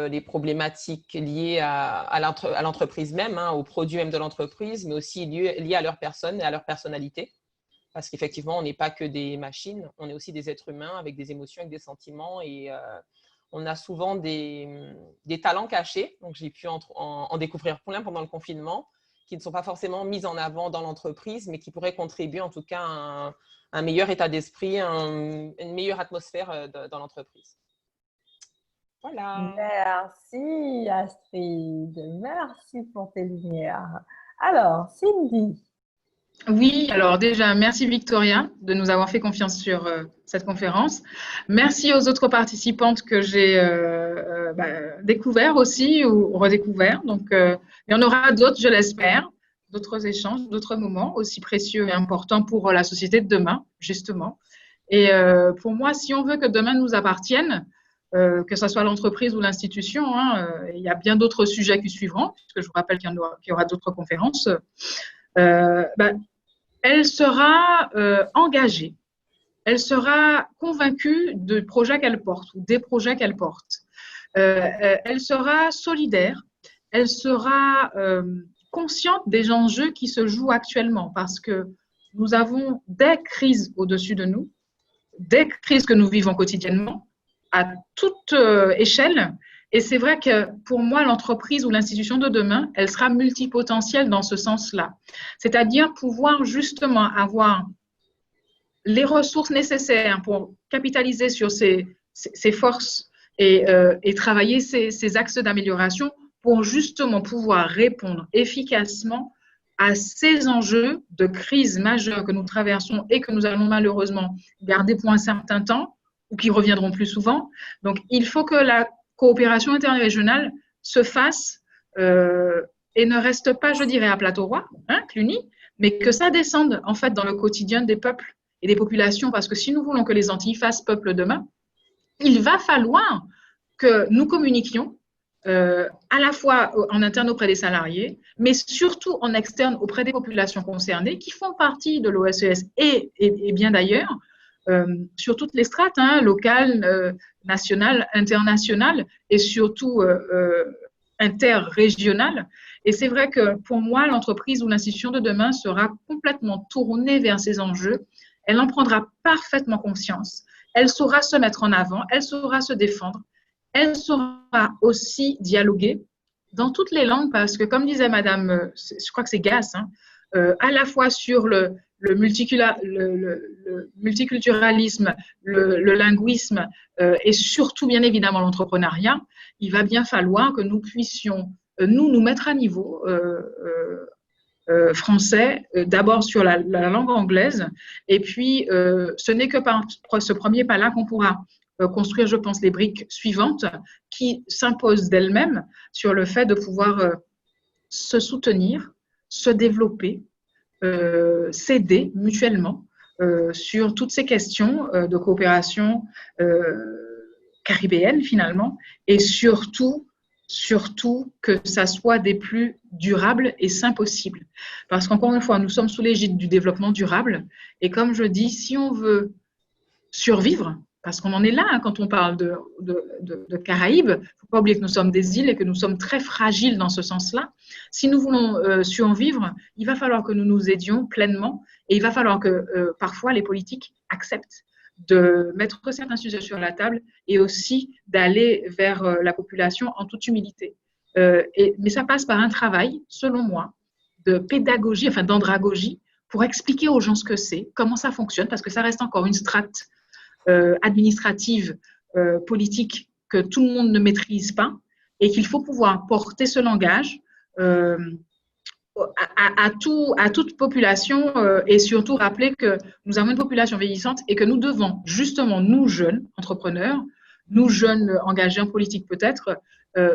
Speaker 5: les problématiques liées à l'entreprise même, aux produits même de l'entreprise, mais aussi liées à leur personne et à leur personnalité. Parce qu'effectivement, on n'est pas que des machines, on est aussi des êtres humains avec des émotions, avec des sentiments et on a souvent des talents cachés. Donc, j'ai pu en découvrir plein pendant le confinement qui ne sont pas forcément mis en avant dans l'entreprise, mais qui pourraient contribuer en tout cas à un meilleur état d'esprit, une meilleure atmosphère dans l'entreprise. Voilà.
Speaker 2: Merci Astrid, merci pour tes lumières. Alors, Cindy.
Speaker 3: Oui, alors déjà, merci Victoria de nous avoir fait confiance sur cette conférence. Merci aux autres participantes que j'ai découvert aussi ou redécouvert. Donc, il y en aura d'autres, je l'espère, d'autres échanges, d'autres moments aussi précieux et importants pour la société de demain, justement. Et pour moi, si on veut que demain nous appartienne, que ce soit l'entreprise ou l'institution, il y a bien d'autres sujets qui suivront, puisque je vous rappelle qu'il y aura d'autres conférences. Elle sera engagée, elle sera convaincue du projet qu'elle porte ou des projets qu'elle porte. Elle sera solidaire, elle sera consciente des enjeux qui se jouent actuellement parce que nous avons des crises au-dessus de nous, des crises que nous vivons quotidiennement à toute échelle. Et c'est vrai que pour moi, l'entreprise ou l'institution de demain, elle sera multipotentielle dans ce sens-là. C'est-à-dire pouvoir justement avoir les ressources nécessaires pour capitaliser sur ses forces et travailler ces axes d'amélioration pour justement pouvoir répondre efficacement à ces enjeux de crise majeure que nous traversons et que nous allons malheureusement garder pour un certain temps ou qui reviendront plus souvent. Donc, il faut que la coopération interrégionale se fasse et ne reste pas, je dirais, à Plateau-Roi, hein, Cluny, mais que ça descende en fait dans le quotidien des peuples et des populations, parce que si nous voulons que les Antilles fassent peuple demain, il va falloir que nous communiquions à la fois en interne auprès des salariés, mais surtout en externe auprès des populations concernées qui font partie de l'OSES et bien d'ailleurs, sur toutes les strates, hein, locales, nationales, internationales et surtout interrégionales. Et c'est vrai que pour moi, l'entreprise ou l'institution de demain sera complètement tournée vers ces enjeux. Elle en prendra parfaitement conscience. Elle saura se mettre en avant, elle saura se défendre. Elle saura aussi dialoguer dans toutes les langues parce que, comme disait Madame, je crois que c'est Gass, hein, à la fois sur le multiculturalisme, le linguisme et surtout, bien évidemment, l'entrepreneuriat, il va bien falloir que nous puissions, nous mettre à niveau français, d'abord sur la langue anglaise, et puis ce n'est que par ce premier pas-là qu'on pourra construire, je pense, les briques suivantes qui s'imposent d'elles-mêmes sur le fait de pouvoir se soutenir, se développer, s'aider mutuellement sur toutes ces questions de coopération caribéenne finalement, et surtout que ça soit des plus durables et sains possibles. Parce qu'encore une fois, nous sommes sous l'égide du développement durable, et comme je dis, si on veut survivre, parce qu'on en est là hein, quand on parle de Caraïbes, il ne faut pas oublier que nous sommes des îles et que nous sommes très fragiles dans ce sens-là. Si nous voulons survivre, il va falloir que nous nous aidions pleinement et il va falloir que parfois les politiques acceptent de mettre certains sujets sur la table et aussi d'aller vers la population en toute humilité. Mais ça passe par un travail, selon moi, de pédagogie, enfin d'andragogie, pour expliquer aux gens ce que c'est, comment ça fonctionne, parce que ça reste encore une strate administrative, politique que tout le monde ne maîtrise pas et qu'il faut pouvoir porter ce langage à toute population et surtout rappeler que nous avons une population vieillissante et que nous devons justement, nous jeunes entrepreneurs, nous jeunes engagés en politique peut-être,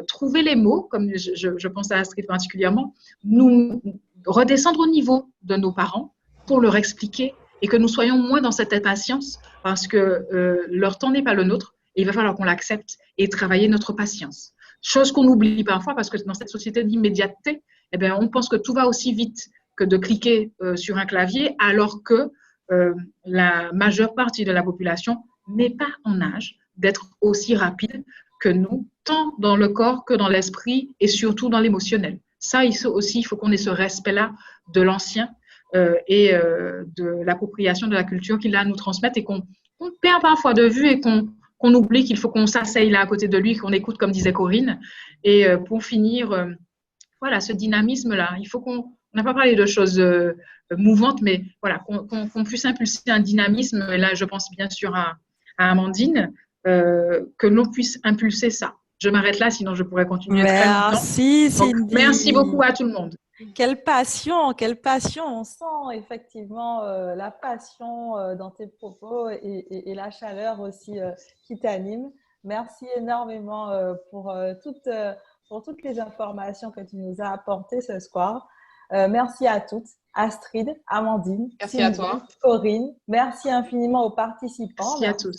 Speaker 3: trouver les mots, comme je pense à Astrid particulièrement, nous redescendre au niveau de nos parents pour leur expliquer et que nous soyons moins dans cette impatience parce que leur temps n'est pas le nôtre et il va falloir qu'on l'accepte et travailler notre patience. Chose qu'on oublie parfois parce que dans cette société d'immédiateté, eh bien, on pense que tout va aussi vite que de cliquer sur un clavier alors que la majeure partie de la population n'est pas en âge d'être aussi rapide que nous, tant dans le corps que dans l'esprit et surtout dans l'émotionnel. Ça aussi, il faut qu'on ait ce respect-là de l'ancien et de l'appropriation de la culture qu'il a à nous transmettre et qu'on perd parfois de vue et qu'on oublie qu'il faut qu'on s'asseye là à côté de lui, qu'on écoute comme disait Corinne. Et pour finir, voilà, ce dynamisme-là, il faut qu'on n'a pas parlé de choses mouvantes, mais voilà, qu'on puisse impulser un dynamisme, et là je pense bien sûr à Amandine, que l'on puisse impulser ça. Je m'arrête là, sinon je pourrais continuer très longtemps.
Speaker 2: Merci Cindy.
Speaker 3: Merci beaucoup à tout le monde.
Speaker 2: Quelle passion, on sent effectivement la passion dans tes propos et la chaleur aussi qui t'anime. Merci énormément pour toutes les informations que tu nous as apportées ce soir. Merci à toutes, Astrid, Amandine,
Speaker 5: merci
Speaker 2: Cindy,
Speaker 5: à toi,
Speaker 2: Corinne. Merci infiniment aux participants.
Speaker 3: Merci à tous.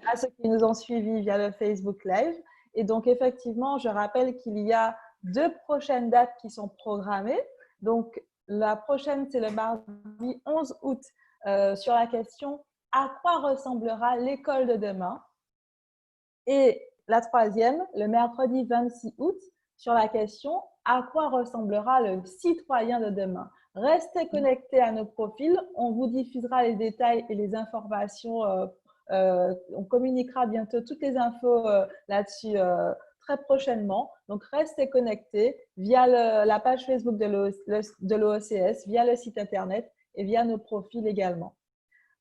Speaker 2: À ceux qui nous ont suivis via le Facebook Live. Et donc, effectivement, je rappelle qu'il y a 2 prochaines dates qui sont programmées. Donc, la prochaine, c'est le mardi 11 août sur la question « À quoi ressemblera l'école de demain ?» Et la troisième, le mercredi 26 août, sur la question « À quoi ressemblera le citoyen de demain ?» Restez connectés à nos profils. On vous diffusera les détails et les informations. On communiquera bientôt toutes les infos là-dessus très prochainement. Donc, restez connectés via la page Facebook de l'OECS, via le site Internet et via nos profils également.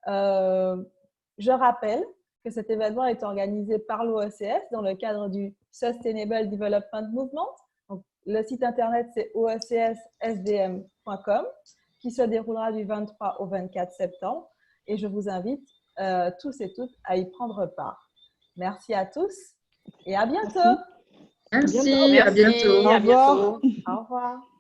Speaker 2: Je rappelle que cet événement est organisé par l'OECS dans le cadre du Sustainable Development Movement. Donc, Le site internet, c'est oecsSDM.com, qui se déroulera du 23 au 24 septembre. Et je vous invite tous et toutes à y prendre part. Merci à tous et à bientôt.
Speaker 3: Merci,
Speaker 1: bientôt.
Speaker 3: à bientôt.
Speaker 5: Merci, à
Speaker 1: Au revoir.
Speaker 5: bientôt.
Speaker 2: Au revoir.